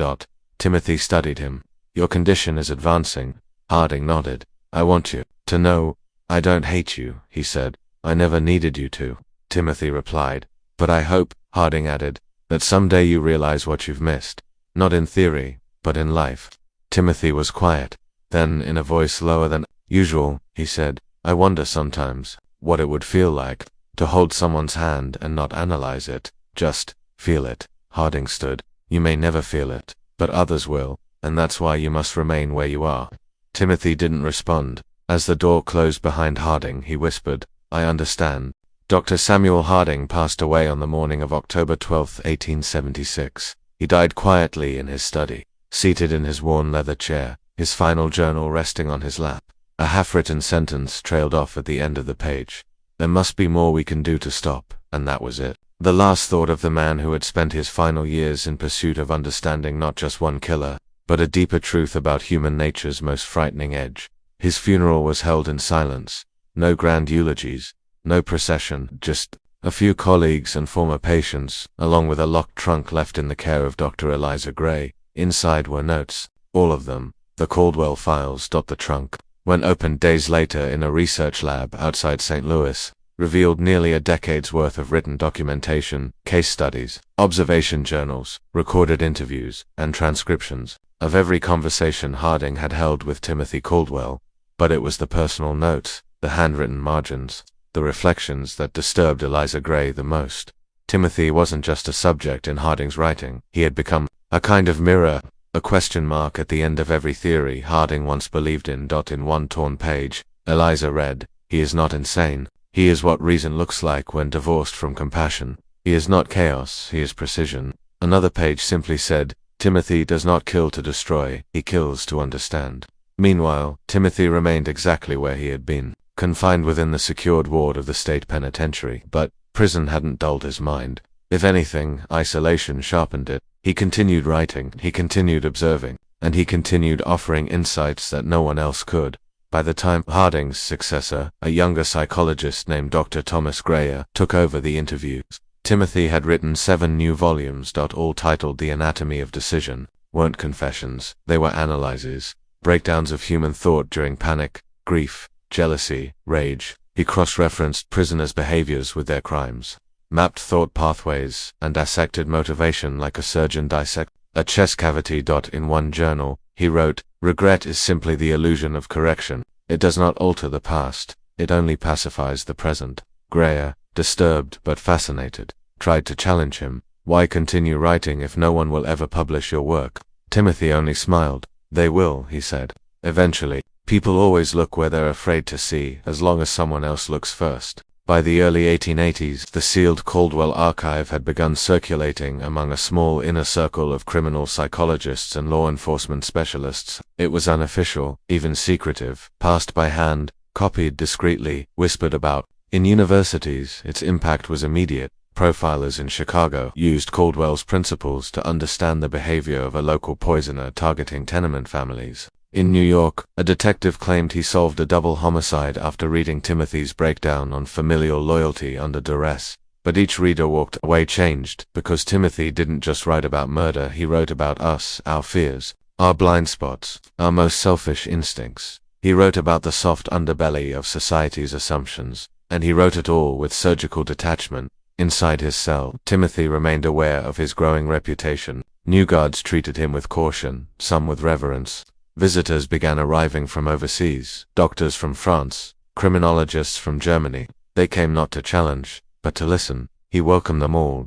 Timothy studied him. Your condition is advancing. Harding nodded. I want you to know, I don't hate you, he said. I never needed you to, Timothy replied. But I hope, Harding added, that someday you realize what you've missed. Not in theory, but in life. Timothy was quiet. Then, in a voice lower than usual, he said, I wonder sometimes what it would feel like to hold someone's hand and not analyze it, just feel it. Harding stood. You may never feel it, but others will, and that's why you must remain where you are. Timothy didn't respond. As the door closed behind Harding, he whispered, I understand. Dr. Samuel Harding passed away on the morning of October 12, 1876. He died quietly in his study, seated in his worn leather chair, his final journal resting on his lap. A half-written sentence trailed off at the end of the page. There must be more we can do to stop, and that was it. The last thought of the man who had spent his final years in pursuit of understanding not just one killer, but a deeper truth about human nature's most frightening edge. His funeral was held in silence. No grand eulogies, no procession, just a few colleagues and former patients, along with a locked trunk left in the care of Dr. Eliza Gray. Inside were notes, all of them, the Caldwell files. The trunk, when opened days later in a research lab outside St. Louis, revealed nearly a decade's worth of written documentation, case studies, observation journals, recorded interviews, and transcriptions of every conversation Harding had held with Timothy Caldwell. But it was the personal notes, the handwritten margins, the reflections that disturbed Eliza Gray the most. Timothy wasn't just a subject in Harding's writing. He had become a kind of mirror, a question mark at the end of every theory Harding once believed in. In one torn page, Eliza read, He is not insane. He is what reason looks like when divorced from compassion. He is not chaos, he is precision. Another page simply said, Timothy does not kill to destroy, he kills to understand. Meanwhile, Timothy remained exactly where he had been, confined within the secured ward of the state penitentiary. But prison hadn't dulled his mind. If anything, isolation sharpened it. He continued writing, he continued observing, and he continued offering insights that no one else could. By the time Harding's successor, a younger psychologist named Dr. Thomas Grayer, took over the interviews, Timothy had written 7 new volumes, all titled The Anatomy of Decision. Weren't confessions, they were analyses, breakdowns of human thought during panic, grief, jealousy, rage. He cross-referenced prisoners' behaviors with their crimes, mapped thought pathways, and dissected motivation like a surgeon dissects a chest cavity. In one journal, he wrote, "Regret is simply the illusion of correction. It does not alter the past, it only pacifies the present." Grayer, disturbed but fascinated, tried to challenge him. "Why continue writing if no one will ever publish your work?" Timothy only smiled. "They will," he said. "Eventually. People always look where they're afraid to see, as long as someone else looks first." By the early 1880s, the sealed Caldwell archive had begun circulating among a small inner circle of criminal psychologists and law enforcement specialists. It was unofficial, even secretive, passed by hand, copied discreetly, whispered about. In universities, its impact was immediate. Profilers in Chicago used Caldwell's principles to understand the behavior of a local poisoner targeting tenement families. In New York, a detective claimed he solved a double homicide after reading Timothy's breakdown on familial loyalty under duress. But each reader walked away changed, because Timothy didn't just write about murder, he wrote about us, our fears, our blind spots, our most selfish instincts. He wrote about the soft underbelly of society's assumptions, and he wrote it all with surgical detachment. Inside his cell, Timothy remained aware of his growing reputation. New guards treated him with caution, some with reverence. Visitors began arriving from overseas, doctors from France, criminologists from Germany. They came not to challenge, but to listen. He welcomed them all.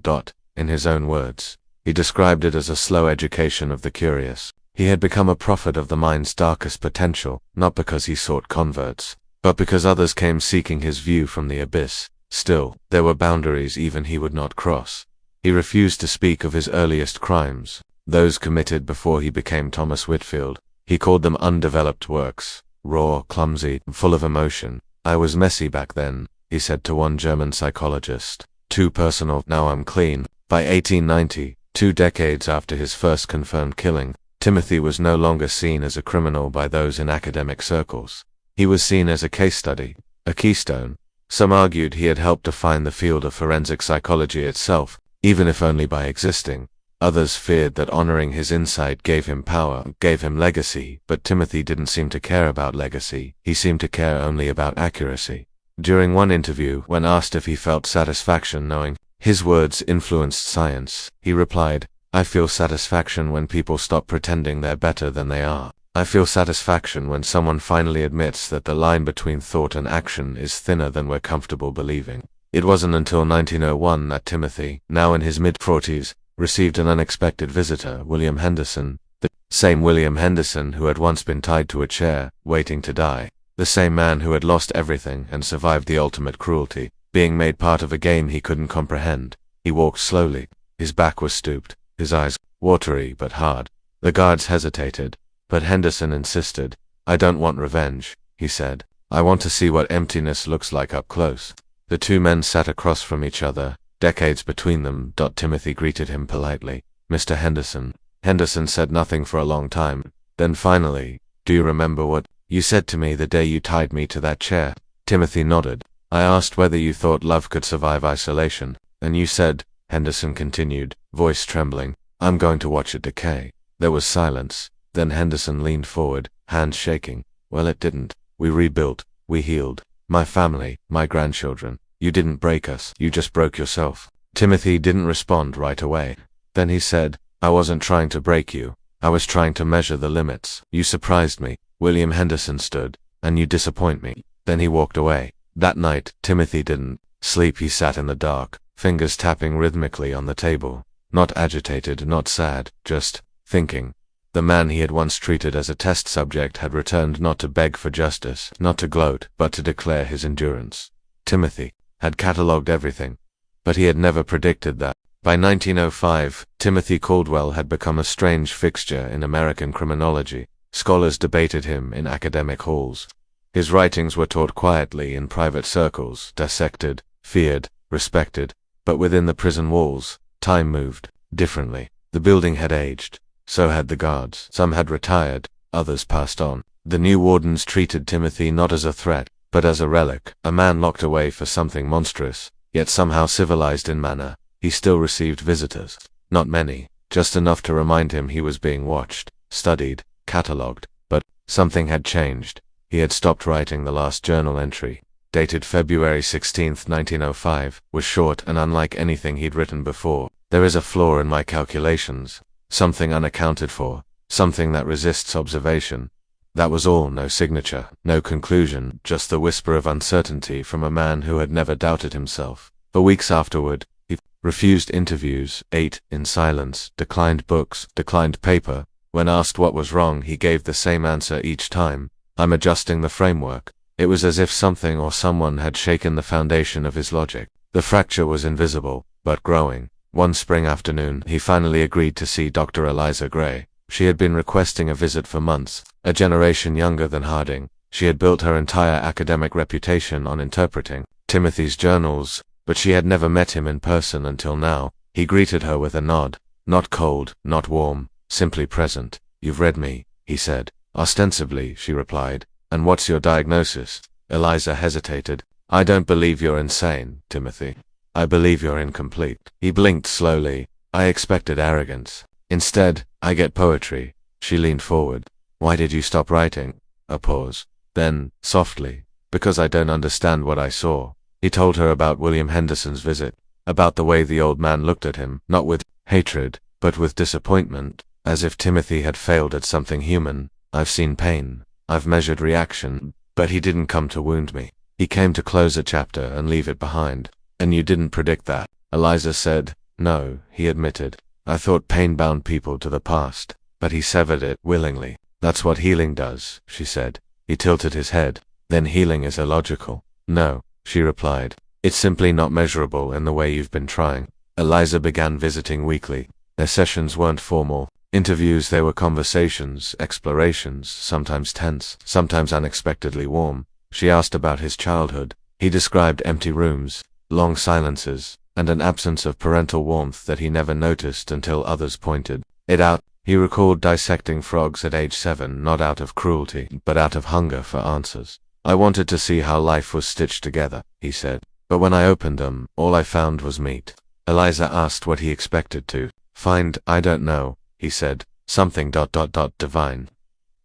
In his own words, he described it as a slow education of the curious. He had become a prophet of the mind's darkest potential, not because he sought converts, but because others came seeking his view from the abyss. Still, there were boundaries even he would not cross. He refused to speak of his earliest crimes, those committed before he became Thomas Whitfield. He called them undeveloped works, raw, clumsy, full of emotion. "I was messy back then," he said to one German psychologist. "Too personal, now I'm clean." By 1890, 2 decades after his first confirmed killing, Timothy was no longer seen as a criminal by those in academic circles. He was seen as a case study, a keystone. Some argued he had helped define the field of forensic psychology itself, even if only by existing. Others feared that honoring his insight gave him power, gave him legacy, but Timothy didn't seem to care about legacy. He seemed to care only about accuracy. During one interview, when asked if he felt satisfaction knowing his words influenced science, he replied, "I feel satisfaction when people stop pretending they're better than they are. I feel satisfaction when someone finally admits that the line between thought and action is thinner than we're comfortable believing." It wasn't until 1901 that Timothy, now in his mid-40s, received an unexpected visitor, William Henderson, the same William Henderson who had once been tied to a chair, waiting to die, the same man who had lost everything and survived the ultimate cruelty, being made part of a game he couldn't comprehend. He walked slowly, his back was stooped, his eyes watery but hard. The guards hesitated, but Henderson insisted. "I don't want revenge," he said. "I want to see what emptiness looks like up close." The 2 men sat across from each other, decades between them. Timothy greeted him politely. "Mr. Henderson." Henderson said nothing for a long time. Then finally, "Do you remember what you said to me the day you tied me to that chair?" Timothy nodded. "I asked whether you thought love could survive isolation, and you said," Henderson continued, voice trembling, "I'm going to watch it decay." There was silence. Then Henderson leaned forward, hands shaking. "Well, it didn't. We rebuilt. We healed. My family, my grandchildren. You didn't break us, you just broke yourself." Timothy didn't respond right away. Then he said, "I wasn't trying to break you. I was trying to measure the limits. You surprised me." William Henderson stood. "And you disappoint me." Then he walked away. That night, Timothy didn't sleep. He sat in the dark, fingers tapping rhythmically on the table. Not agitated, not sad, just thinking. The man he had once treated as a test subject had returned not to beg for justice, not to gloat, but to declare his endurance. Timothy had catalogued everything, but he had never predicted that. By 1905, Timothy Caldwell had become a strange fixture in American criminology. Scholars debated him in academic halls. His writings were taught quietly in private circles, dissected, feared, respected. But within the prison walls, time moved differently. The building had aged. So had the guards. Some had retired, others passed on. The new wardens treated Timothy not as a threat, but as a relic, a man locked away for something monstrous, yet somehow civilized in manner. He still received visitors. Not many, just enough to remind him he was being watched, studied, catalogued. But something had changed. He had stopped writing. The last journal entry, dated February 16, 1905, was short and unlike anything he'd written before. There is a flaw in my calculations, something unaccounted for, something that resists observation. That was all. No signature, no conclusion, just the whisper of uncertainty from a man who had never doubted himself. For weeks afterward, he refused interviews, ate in silence, declined books, declined paper. When asked what was wrong, he gave the same answer each time: "I'm adjusting the framework." It was as if something or someone had shaken the foundation of his logic. The fracture was invisible, but growing. One spring afternoon, he finally agreed to see Dr. Eliza Gray. She had been requesting a visit for months. A generation younger than Harding, she had built her entire academic reputation on interpreting Timothy's journals, but she had never met him in person until now. He greeted her with a nod, not cold, not warm, simply present. "You've read me," he said. Ostensibly, she replied. "And what's your diagnosis?" Eliza hesitated. "I don't believe you're insane, Timothy. I believe you're incomplete." He blinked slowly. I expected arrogance. Instead, "I get poetry." She leaned forward. "Why did you stop writing?" A pause. Then, softly, "Because I don't understand what I saw." He told her about William Henderson's visit, about the way the old man looked at him, not with hatred, but with disappointment, as if Timothy had failed at something human. "I've seen pain. I've measured reaction. But he didn't come to wound me. He came to close a chapter and leave it behind." "And you didn't predict that?" Eliza said. "No," he admitted. "I thought pain bound people to the past, but he severed it willingly." "That's what healing does," she said. He tilted his head. "Then healing is illogical." "No," she replied. "It's simply not measurable in the way you've been trying." Eliza began visiting weekly. Their sessions weren't formal interviews, they were conversations, explorations, sometimes tense, sometimes unexpectedly warm. She asked about his childhood. He described empty rooms, long silences, and an absence of parental warmth that he never noticed until others pointed it out. He recalled dissecting frogs at age 7, not out of cruelty, but out of hunger for answers. "I wanted to see how life was stitched together," he said. "But when I opened them, all I found was meat." Eliza asked what he expected to find. "I don't know," he said. "Something ... divine."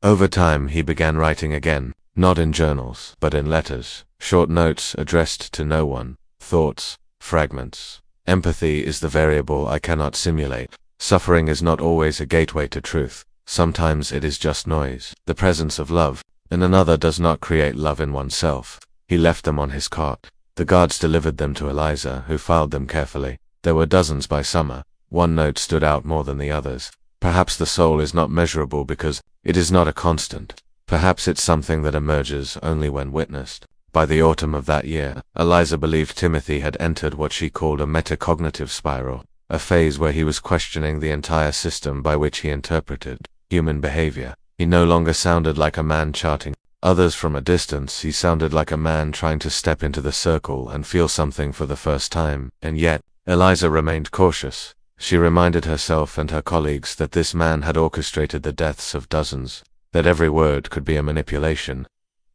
Over time, he began writing again, not in journals, but in letters, short notes addressed to no one, thoughts, fragments. "Empathy is the variable I cannot simulate. Suffering is not always a gateway to truth. Sometimes it is just noise. The presence of love in another does not create love in oneself." He left them on his cot. The guards delivered them to Eliza, who filed them carefully. There were dozens by summer. One note stood out more than the others. "Perhaps the soul is not measurable because it is not a constant. Perhaps it's something that emerges only when witnessed." By the autumn of that year, Eliza believed Timothy had entered what she called a metacognitive spiral, a phase where he was questioning the entire system by which he interpreted human behavior. He no longer sounded like a man charting others from a distance. He sounded like a man trying to step into the circle and feel something for the first time. And yet, Eliza remained cautious. She reminded herself and her colleagues that this man had orchestrated the deaths of dozens, that every word could be a manipulation,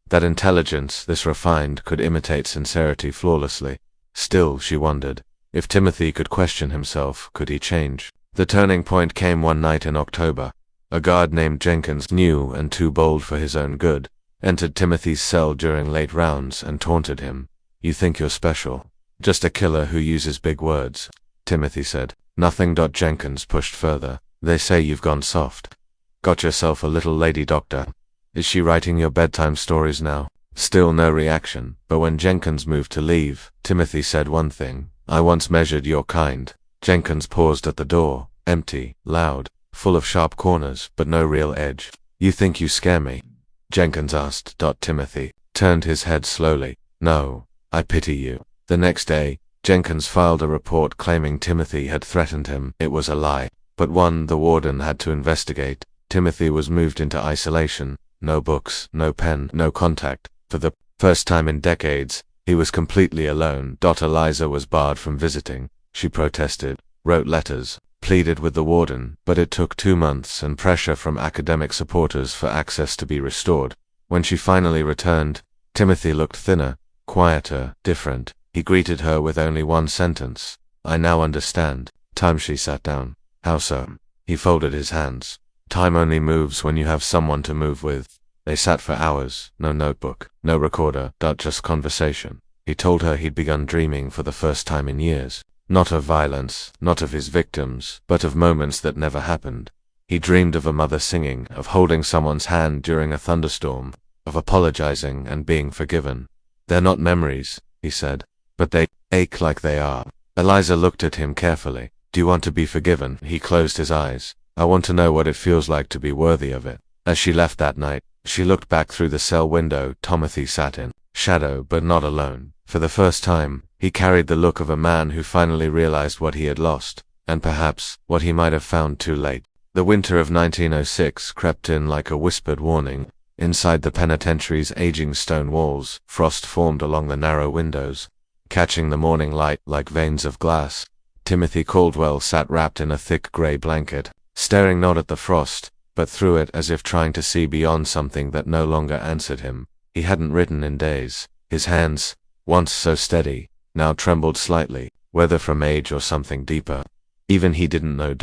that intelligence, this refined, could imitate sincerity flawlessly. Still, she wondered, if Timothy could question himself, could he change? The turning point came one night in October. A guard named Jenkins, new and too bold for his own good, entered Timothy's cell during late rounds and taunted him. "You think you're special. Just a killer who uses big words," Timothy said. "Nothing." Jenkins pushed further. "They say you've gone soft. Got yourself a little lady doctor. Is she writing your bedtime stories now?" Still no reaction, but when Jenkins moved to leave, Timothy said one thing: "I once measured your kind." Jenkins paused at the door, empty, loud, full of sharp corners, but no real edge. "You think you scare me?" Jenkins asked. Timothy turned his head slowly. "No, I pity you." The next day, Jenkins filed a report claiming Timothy had threatened him. It was a lie, but one the warden had to investigate. Timothy was moved into isolation. No books, no pen, no contact. For the first time in decades, he was completely alone. Eliza was barred from visiting. She protested, wrote letters, pleaded with the warden, but it took 2 months and pressure from academic supporters for access to be restored. When she finally returned, Timothy looked thinner, quieter, different. He greeted her with only one sentence. "I now understand." She sat down. "How so?" He folded his hands. "Time only moves when you have someone to move with." They sat for hours, no notebook, no recorder, just conversation. He told her he'd begun dreaming for the first time in years. Not of violence, not of his victims, but of moments that never happened. He dreamed of a mother singing, of holding someone's hand during a thunderstorm, of apologizing and being forgiven. "They're not memories," he said, "but they ache like they are." Eliza looked at him carefully. "Do you want to be forgiven?" He closed his eyes. "I want to know what it feels like to be worthy of it." As she left that night, she looked back through the cell window. Timothy sat in shadow, but not alone. For the first time, he carried the look of a man who finally realized what he had lost, and perhaps what he might have found too late. The winter of 1906 crept in like a whispered warning. Inside the penitentiary's aging stone walls, frost formed along the narrow windows, catching the morning light like veins of glass. Timothy Caldwell sat wrapped in a thick gray blanket, staring not at the frost, but through it, as if trying to see beyond something that no longer answered him. He hadn't written in days. His hands, once so steady, now trembled slightly, whether from age or something deeper. Even he didn't know.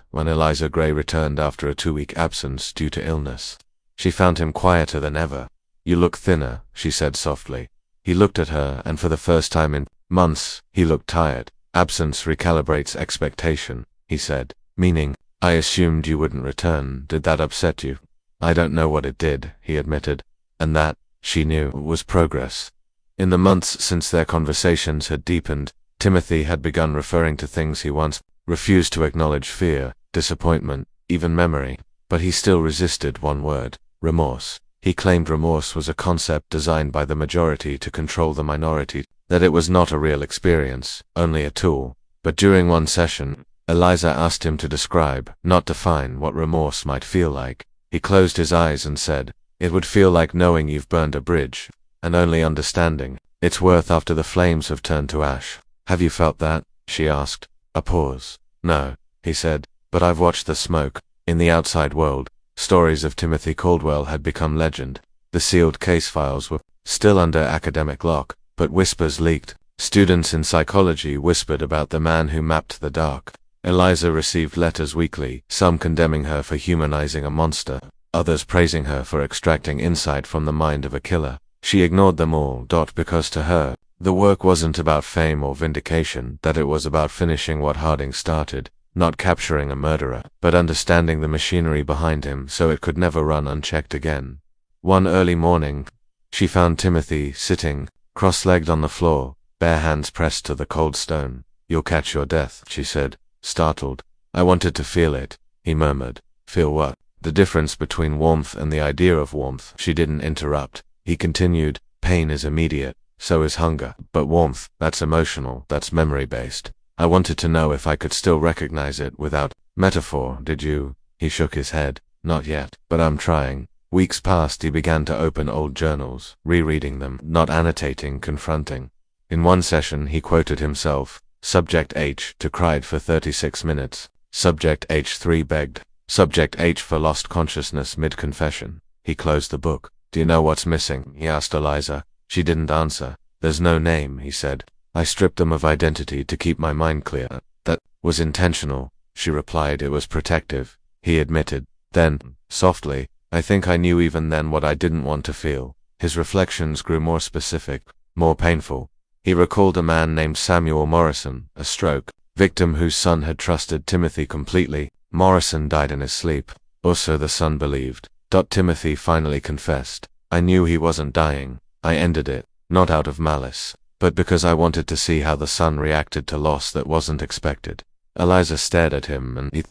When Eliza Gray returned after a 2-week absence due to illness, she found him quieter than ever. "You look thinner," she said softly. He looked at her, and for the first time in months, he looked tired. "Absence recalibrates expectation," he said, meaning, "I assumed you wouldn't return. Did that upset you?" "I don't know what it did," he admitted. And that, she knew, was progress. In the months since their conversations had deepened, Timothy had begun referring to things he once refused to acknowledge: fear, disappointment, even memory. But he still resisted one word: remorse. He claimed remorse was a concept designed by the majority to control the minority, that it was not a real experience, only a tool. But during one session, Eliza asked him to describe, not define, what remorse might feel like. He closed his eyes and said, "It would feel like knowing you've burned a bridge, and only understanding its worth after the flames have turned to ash." "Have you felt that?" she asked. A pause. "No," he said, "but I've watched the smoke." In the outside world, stories of Timothy Caldwell had become legend. The sealed case files were still under academic lock, but whispers leaked. Students in psychology whispered about the man who mapped the dark. Eliza received letters weekly, some condemning her for humanizing a monster, others praising her for extracting insight from the mind of a killer. She ignored them all, because to her, the work wasn't about fame or vindication, that it was about finishing what Harding started, not capturing a murderer, but understanding the machinery behind him so it could never run unchecked again. One early morning, she found Timothy sitting, cross-legged on the floor, bare hands pressed to the cold stone. "You'll catch your death," she said, startled. "I wanted to feel it," he murmured. "Feel what?" "The difference between warmth and the idea of warmth." She didn't interrupt. He continued, "Pain is immediate, so is hunger, but warmth, that's emotional, that's memory-based. I wanted to know if I could still recognize it without metaphor. Did you?" He shook his head. "Not yet, but I'm trying." Weeks passed. He began to open old journals, rereading them, not annotating, confronting. In one session he quoted himself. Subject H to cried for 36 minutes. Subject H3 begged. Subject H for lost consciousness mid-confession. He closed the book. "Do you know what's missing?" he asked Eliza. She didn't answer. "There's no name," he said. "I stripped them of identity to keep my mind clear." "That was intentional," she replied. "It was protective," he admitted. Then, softly, "I think I knew even then what I didn't want to feel." His reflections grew more specific, more painful. He recalled a man named Samuel Morrison, a stroke victim whose son had trusted Timothy completely. Morrison died in his sleep. Also the son believed. Timothy finally confessed. "I knew he wasn't dying. I ended it, not out of malice, but because I wanted to see how the son reacted to loss that wasn't expected." Eliza stared at him, and he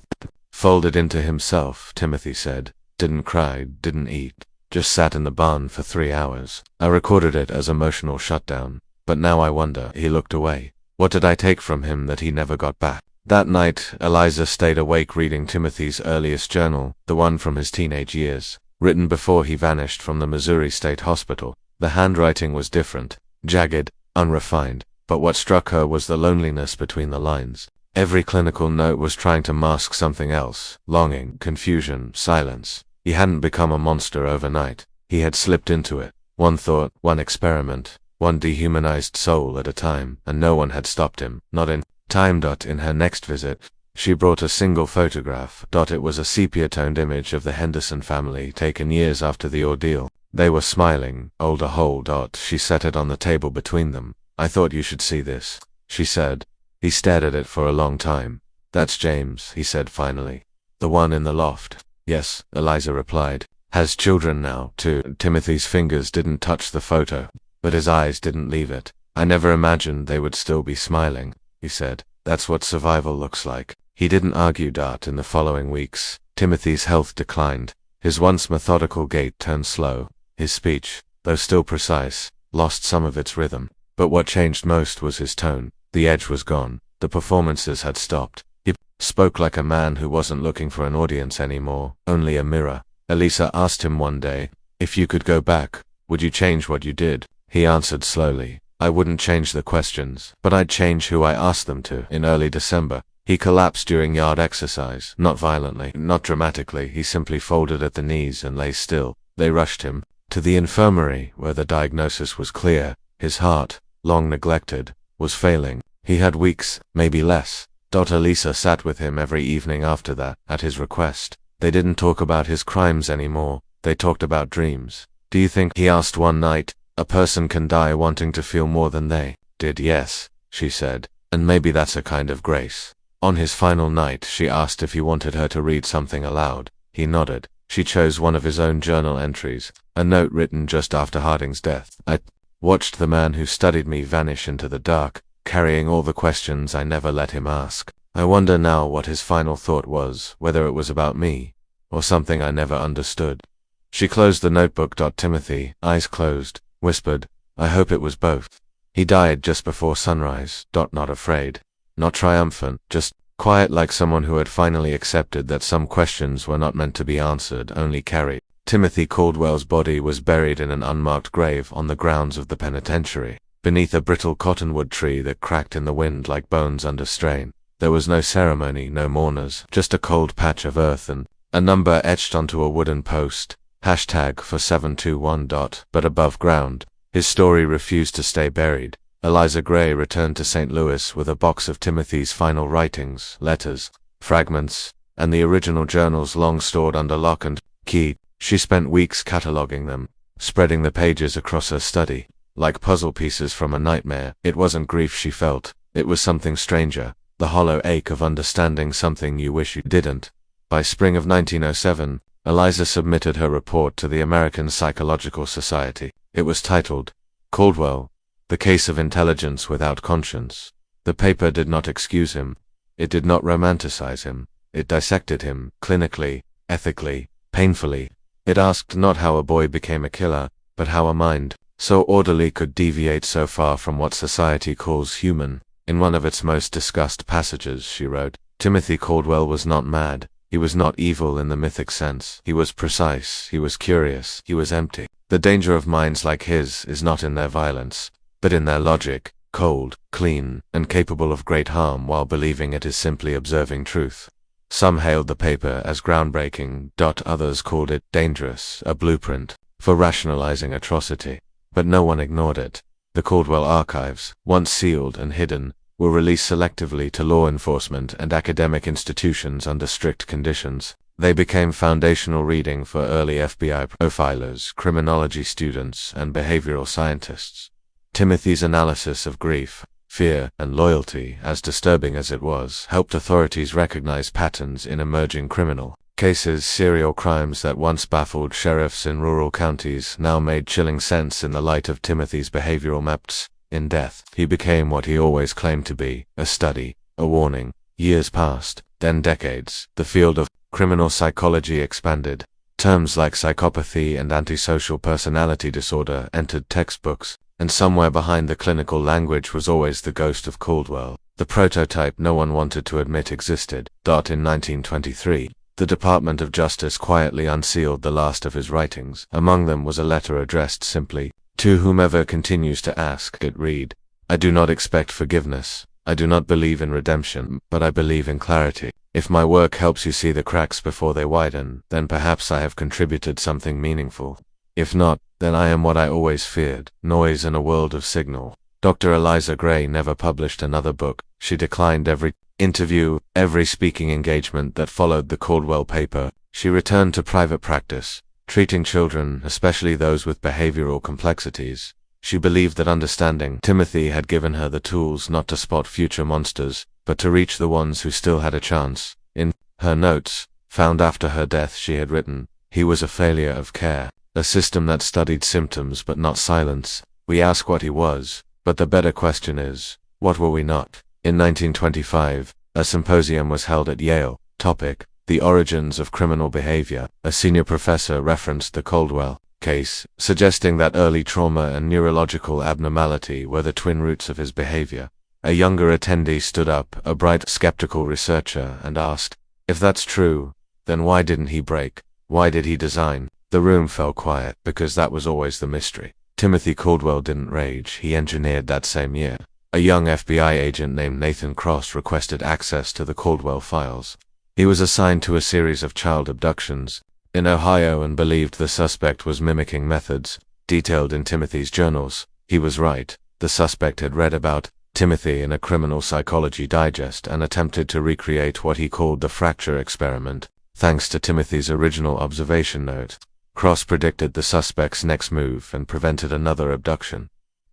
folded into himself. Timothy said, "Didn't cry, didn't eat, just sat in the barn for 3 hours. I recorded it as emotional shutdown. But now I wonder." He looked away. "What did I take from him that he never got back?" That night, Eliza stayed awake reading Timothy's earliest journal, the one from his teenage years, written before he vanished from the Missouri State Hospital. The handwriting was different, jagged, unrefined, but what struck her was the loneliness between the lines. Every clinical note was trying to mask something else: longing, confusion, silence. He hadn't become a monster overnight. He had slipped into it. One thought, one experiment, one dehumanized soul at a time, and no one had stopped him, not in time. In her next visit, she brought a single photograph. It was a sepia-toned image of the Henderson family taken years after the ordeal. They were smiling, older whole. She set it on the table between them. "I thought you should see this," she said. He stared at it for a long time. "That's James," he said finally. "The one in the loft." "Yes," Eliza replied. "Has children now, too." Timothy's fingers didn't touch the photo, but his eyes didn't leave it. "I never imagined they would still be smiling," he said. "That's what survival looks like." He didn't argue. In the following weeks, Timothy's health declined. His once methodical gait turned slow. His speech, though still precise, lost some of its rhythm. But what changed most was his tone. The edge was gone. The performances had stopped. He spoke like a man who wasn't looking for an audience anymore, only a mirror. Elisa asked him one day, "If you could go back, would you change what you did?" He answered slowly, "I wouldn't change the questions, but I'd change who I asked them to." In early December, he collapsed during yard exercise, not violently, not dramatically. He simply folded at the knees and lay still. They rushed him to the infirmary, where the diagnosis was clear. His heart, long neglected, was failing. He had weeks, maybe less. Elisa sat with him every evening after that, at his request. They didn't talk about his crimes anymore. They talked about dreams. "Do you think," he asked one night, "a person can die wanting to feel more than they did?" "Yes," she said, "and maybe that's a kind of grace." On his final night, she asked if he wanted her to read something aloud. He nodded. She chose one of his own journal entries, a note written just after Harding's death. "I watched the man who studied me vanish into the dark, carrying all the questions I never let him ask. I wonder now what his final thought was, whether it was about me, or something I never understood." She closed the notebook. Timothy, eyes closed, whispered, "I hope it was both." He died just before sunrise. Not afraid, not triumphant, just quiet, like someone who had finally accepted that some questions were not meant to be answered, only carried. Timothy Caldwell's body was buried in an unmarked grave on the grounds of the penitentiary, beneath a brittle cottonwood tree that cracked in the wind like bones under strain. There was no ceremony, no mourners, just a cold patch of earth and a number etched onto a wooden post, #4721. But above ground, his story refused to stay buried. Eliza Gray returned to St. Louis with a box of Timothy's final writings, letters, fragments, and the original journals long stored under lock and key. She spent weeks cataloging them, spreading the pages across her study, like puzzle pieces from a nightmare. It wasn't grief she felt, it was something stranger, the hollow ache of understanding something you wish you didn't. By spring of 1907, Eliza submitted her report to the American Psychological Society. It was titled, "Caldwell, the Case of Intelligence Without Conscience." The paper did not excuse him. It did not romanticize him. It dissected him, clinically, ethically, painfully. It asked not how a boy became a killer, but how a mind so orderly could deviate so far from what society calls human. In one of its most discussed passages, she wrote, "Timothy Caldwell was not mad. He was not evil in the mythic sense. He was precise, he was curious, he was empty. The danger of minds like his is not in their violence, but in their logic, cold, clean, and capable of great harm while believing it is simply observing truth." Some hailed the paper as groundbreaking. Others called it dangerous, a blueprint for rationalizing atrocity. But no one ignored it. The Caldwell archives, once sealed and hidden, were released selectively to law enforcement and academic institutions under strict conditions. They became foundational reading for early FBI profilers, criminology students, and behavioral scientists. Timothy's analysis of grief, fear, and loyalty, as disturbing as it was, helped authorities recognize patterns in emerging criminal cases. Serial crimes that once baffled sheriffs in rural counties now made chilling sense in the light of Timothy's behavioral maps. In death, he became what he always claimed to be, a study, a warning. Years passed, then decades. The field of criminal psychology expanded. Terms like psychopathy and antisocial personality disorder entered textbooks, and somewhere behind the clinical language was always the ghost of Caldwell. The prototype no one wanted to admit existed. In 1923, the Department of Justice quietly unsealed the last of his writings. Among them was a letter addressed simply, "To whomever continues to ask." It read, "I do not expect forgiveness. I do not believe in redemption, but I believe in clarity. If my work helps you see the cracks before they widen, then perhaps I have contributed something meaningful. If not, then I am what I always feared, noise in a world of signal." Dr. Eliza Gray never published another book. She declined every interview, every speaking engagement that followed the Caldwell paper. She returned to private practice, treating children, especially those with behavioral complexities. She believed that understanding Timothy had given her the tools not to spot future monsters, but to reach the ones who still had a chance. In her notes, found after her death, she had written, "He was a failure of care, a system that studied symptoms but not silence. We ask what he was, but the better question is, what were we not?" In 1925, a symposium was held at Yale. Topic: The Origins of Criminal Behavior. A senior professor referenced the Caldwell case, suggesting that early trauma and neurological abnormality were the twin roots of his behavior. A younger attendee stood up, a bright, skeptical researcher, and asked, "If that's true, then why didn't he break? Why did he design?" The room fell quiet, because that was always the mystery. Timothy Caldwell didn't rage, he engineered that same year. A young FBI agent named Nathan Cross requested access to the Caldwell files. He was assigned to a series of child abductions in Ohio and believed the suspect was mimicking methods detailed in Timothy's journals. He was right. The suspect had read about Timothy in a criminal psychology digest and attempted to recreate what he called the fracture experiment, thanks to Timothy's original observation note. Cross predicted the suspect's next move and prevented another abduction.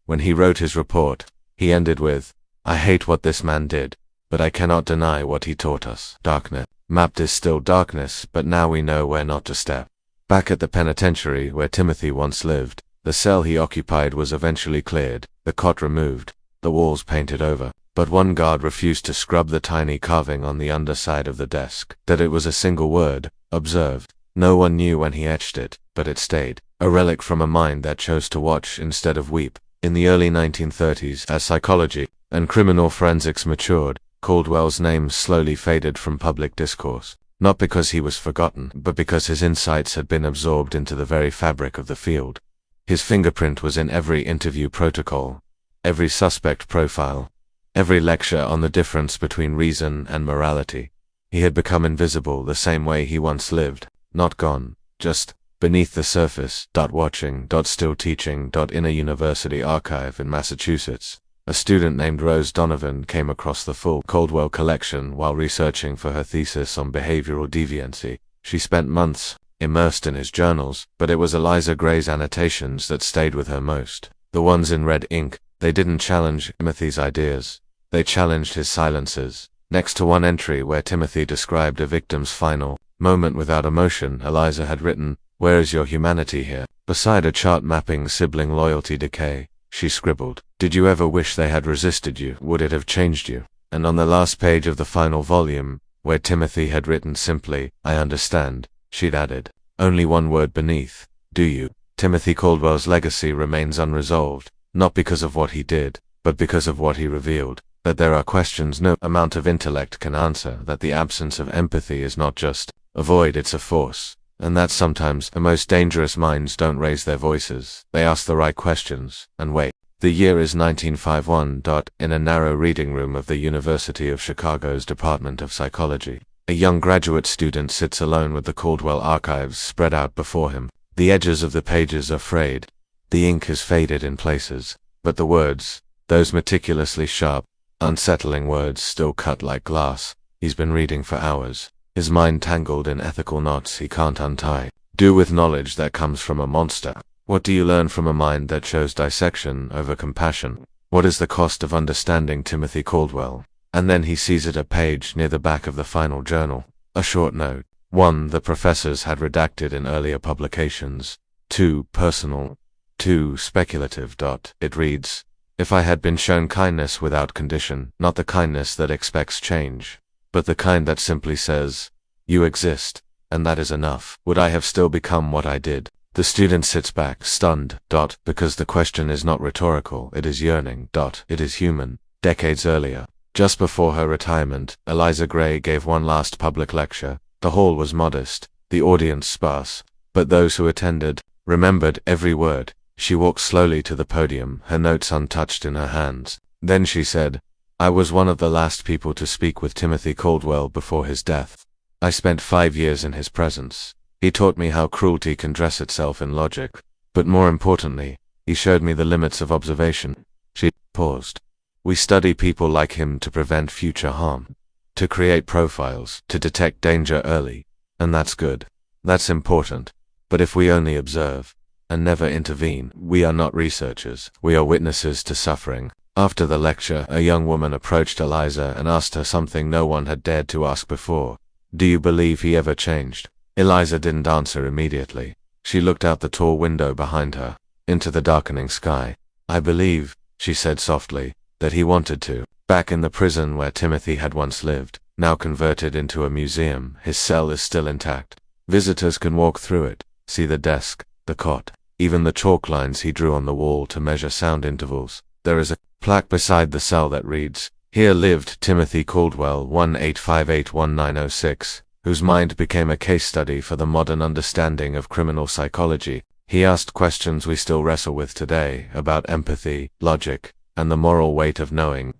When he wrote his report, he ended with, "I hate what this man did, but I cannot deny what he taught us." Darkness. Mapped is still darkness, but now we know where not to step. Back at the penitentiary where Timothy once lived, the cell he occupied was eventually cleared, the cot removed, the walls painted over, but one guard refused to scrub the tiny carving on the underside of the desk. That it was a single word, observed. No one knew when he etched it, but it stayed, a relic from a mind that chose to watch instead of weep. In the early 1930s, as psychology and criminal forensics matured, Caldwell's name slowly faded from public discourse, not because he was forgotten, but because his insights had been absorbed into the very fabric of the field. His fingerprint was in every interview protocol, every suspect profile, every lecture on the difference between reason and morality. He had become invisible the same way he once lived, not gone, just beneath the surface. Watching, still teaching. In a university archive in Massachusetts, a student named Rose Donovan came across the full Caldwell collection while researching for her thesis on behavioral deviancy. She spent months immersed in his journals, but it was Eliza Gray's annotations that stayed with her most. The ones in red ink. They didn't challenge Timothy's ideas, they challenged his silences. Next to one entry where Timothy described a victim's final moment without emotion, Eliza had written, "Where is your humanity here?" Beside a chart mapping sibling loyalty decay, she scribbled, "Did you ever wish they had resisted you? Would it have changed you?" And on the last page of the final volume, where Timothy had written simply, "I understand," she'd added, only one word beneath, "Do you?" Timothy Caldwell's legacy remains unresolved, not because of what he did, but because of what he revealed. That there are questions no amount of intellect can answer, that the absence of empathy is not just a void, it's a force, and that sometimes the most dangerous minds don't raise their voices, they ask the right questions, and wait. The year is 1951. In a narrow reading room of the University of Chicago's Department of Psychology, a young graduate student sits alone with the Caldwell archives spread out before him. The edges of the pages are frayed, the ink is faded in places, but the words, those meticulously sharp, unsettling words, still cut like glass. He's been reading for hours, his mind tangled in ethical knots he can't untie. Do with knowledge that comes from a monster. What do you learn from a mind that chose dissection over compassion? What is the cost of understanding Timothy Caldwell? And then he sees it a page near the back of the final journal. A short note. 1. The professors had redacted in earlier publications. 2. Personal. 2. Speculative. It reads, "If I had been shown kindness without condition, not the kindness that expects change, but the kind that simply says, 'You exist, and that is enough,' would I have still become what I did?" The student sits back, stunned. Because the question is not rhetorical, it is yearning. It is human. Decades earlier, Just before her retirement, Eliza Gray gave one last public lecture. The hall was modest, the audience sparse, but those who attended remembered every word. She walked slowly to the podium, her notes untouched in her hands. Then she said, "I was one of the last people to speak with Timothy Caldwell before his death. I spent 5 years in his presence. He taught me how cruelty can dress itself in logic. But more importantly, he showed me the limits of observation." She paused. "We study people like him to prevent future harm, to create profiles, to detect danger early. And that's good. That's important. But if we only observe, and never intervene, we are not researchers. We are witnesses to suffering." After the lecture, a young woman approached Eliza and asked her something no one had dared to ask before. "Do you believe he ever changed?" Eliza didn't answer immediately. She looked out the tall window behind her, into the darkening sky. "I believe," she said softly, "that he wanted to. Back in the prison where Timothy had once lived, now converted into a museum, his cell is still intact. Visitors can walk through it, see the desk, the cot, even the chalk lines he drew on the wall to measure sound intervals. There is a plaque beside the cell that reads, 'Here lived Timothy Caldwell 1858-1906, whose mind became a case study for the modern understanding of criminal psychology. He asked questions we still wrestle with today about empathy, logic, and the moral weight of knowing.'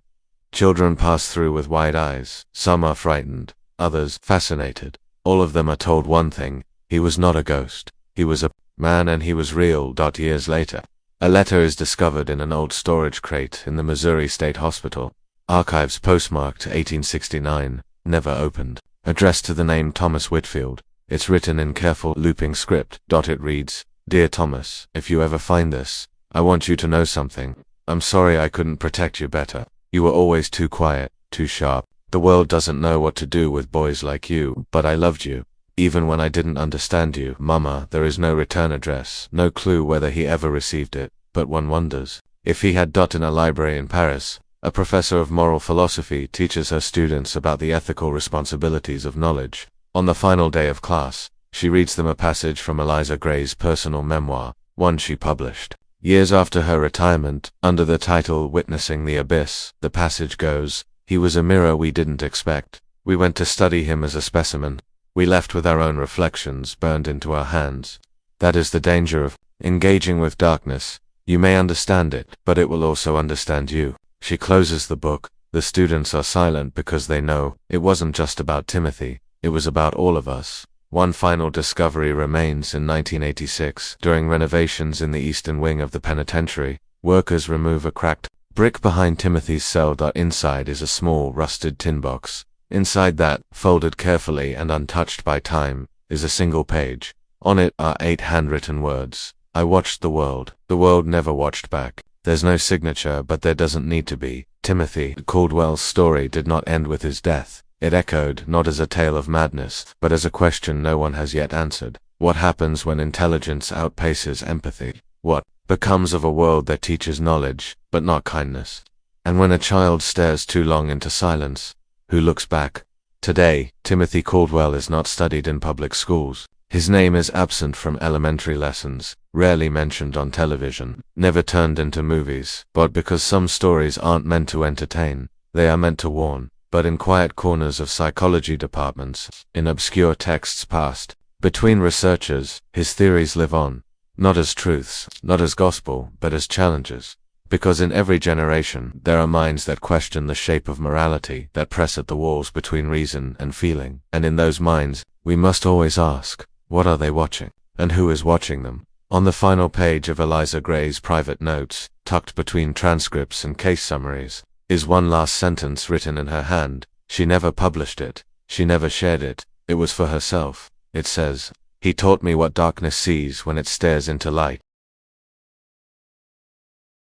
Children pass through with wide eyes. Some are frightened, others fascinated. All of them are told one thing: he was not a ghost. He was a man, and he was real. Years later, a letter is discovered in an old storage crate in the Missouri State Hospital. Archives postmarked 1869, never opened. Addressed to the name Thomas Whitfield. It's written in careful looping script. It reads, 'Dear Thomas, if you ever find this, I want you to know something. I'm sorry I couldn't protect you better. You were always too quiet, too sharp. The world doesn't know what to do with boys like you, but I loved you. Even when I didn't understand you, Mama.' There is no return address, no clue whether he ever received it, but one wonders if he had. In a library in Paris, a professor of moral philosophy teaches her students about the ethical responsibilities of knowledge. On the final day of class, she reads them a passage from Eliza Gray's personal memoir, one she published years after her retirement, under the title Witnessing the Abyss. The passage goes, "He was a mirror we didn't expect. We went to study him as a specimen. We left with our own reflections burned into our hands. That is the danger of engaging with darkness. You may understand it, but it will also understand you." She closes the book. The students are silent because they know it wasn't just about Timothy, it was about all of us. One final discovery remains. In 1986, during renovations in the eastern wing of the penitentiary, workers remove a cracked brick behind Timothy's cell. Inside is a small, rusted tin box. Inside that, folded carefully and untouched by time, is a single page. On it are 8 handwritten words. "I watched the world. The world never watched back." There's no signature, but there doesn't need to be. Timothy Caldwell's story did not end with his death. It echoed, not as a tale of madness, but as a question no one has yet answered. What happens when intelligence outpaces empathy? What becomes of a world that teaches knowledge, but not kindness? And when a child stares too long into silence, who looks back? Today, Timothy Caldwell is not studied in public schools. His name is absent from elementary lessons, rarely mentioned on television, never turned into movies. But because some stories aren't meant to entertain, they are meant to warn. But in quiet corners of psychology departments, in obscure texts passed between researchers, his theories live on. Not as truths, not as gospel, but as challenges. Because in every generation, there are minds that question the shape of morality, that press at the walls between reason and feeling. And in those minds, we must always ask, what are they watching? And who is watching them? On the final page of Eliza Gray's private notes, tucked between transcripts and case summaries, is one last sentence written in her hand. She never published it. She never shared it. It was for herself. It says, "He taught me what darkness sees when it stares into light."